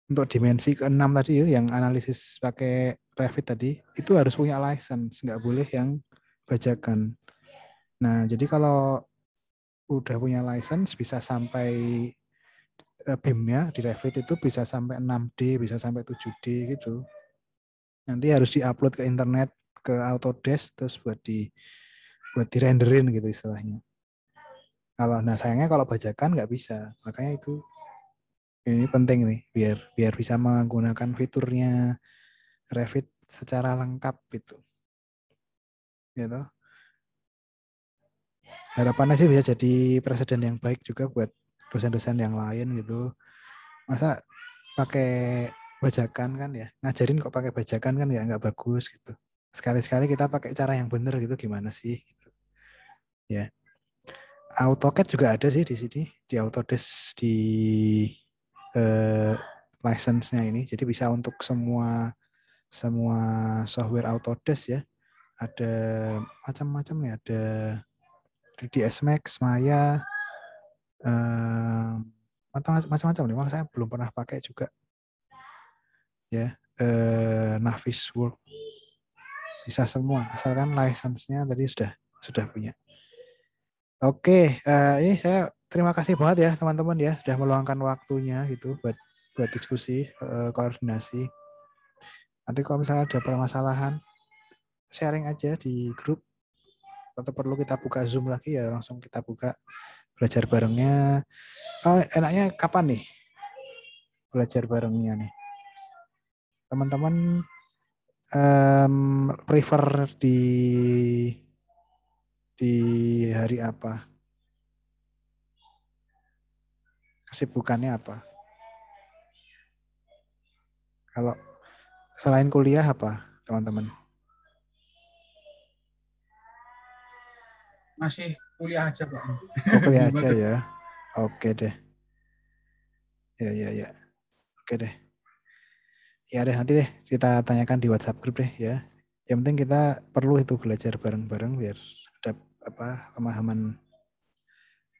S1: untuk dimensi ke-6 tadi ya, yang analisis pakai Revit tadi, itu harus punya license, nggak boleh yang bajakan. Nah, jadi kalau udah punya license bisa sampai BIM-nya di Revit itu bisa sampai 6D, bisa sampai 7D gitu. Nanti harus diupload ke internet, ke Autodesk, terus buat di-renderin gitu istilahnya. Nah sayangnya kalau bajakan nggak bisa. Makanya itu ini penting nih, biar bisa menggunakan fiturnya Revit secara lengkap gitu. Gitu. Harapannya sih bisa jadi presiden yang baik juga buat dosen-dosen yang lain gitu. Masa pakai bajakan kan ya, ngajarin kok pakai bajakan kan ya nggak bagus gitu. Sekali-sekali kita pakai cara yang benar gitu gimana sih? Gitu. Ya, AutoCAD juga ada sih di sini di Autodesk di license-nya ini. Jadi bisa untuk semua software Autodesk ya. Ada macam-macam ya, ada 3ds Max, Maya, macam-macam nih. Malah saya belum pernah pakai juga. Ya, Navisworks bisa semua asalkan license-nya tadi sudah punya. Oke, ini saya terima kasih banget ya teman-teman ya sudah meluangkan waktunya gitu buat diskusi, koordinasi. Nanti kalau misalnya ada permasalahan sharing aja di grup atau perlu kita buka Zoom lagi ya langsung kita buka belajar barengnya. Oh, enaknya kapan nih belajar barengnya nih? Teman-teman prefer di hari apa? Kesibukannya apa? Kalau selain kuliah apa, teman-teman?
S4: Masih kuliah aja, Pak.
S1: Oh, kuliah aja ya. Oke deh. Ya. Oke deh. Ya deh, nanti deh kita tanyakan di WhatsApp grup deh ya. Yang penting kita perlu itu belajar bareng-bareng biar ada pemahaman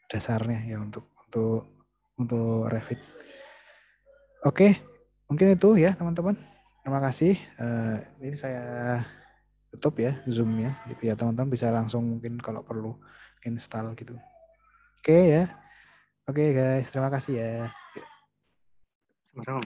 S1: dasarnya ya untuk Revit. Oke, mungkin itu ya teman-teman. Terima kasih. Ini saya tutup ya Zoom-nya. Biar teman-teman bisa langsung mungkin kalau perlu install gitu. Oke ya. Oke guys, terima kasih ya.
S6: Sama-sama.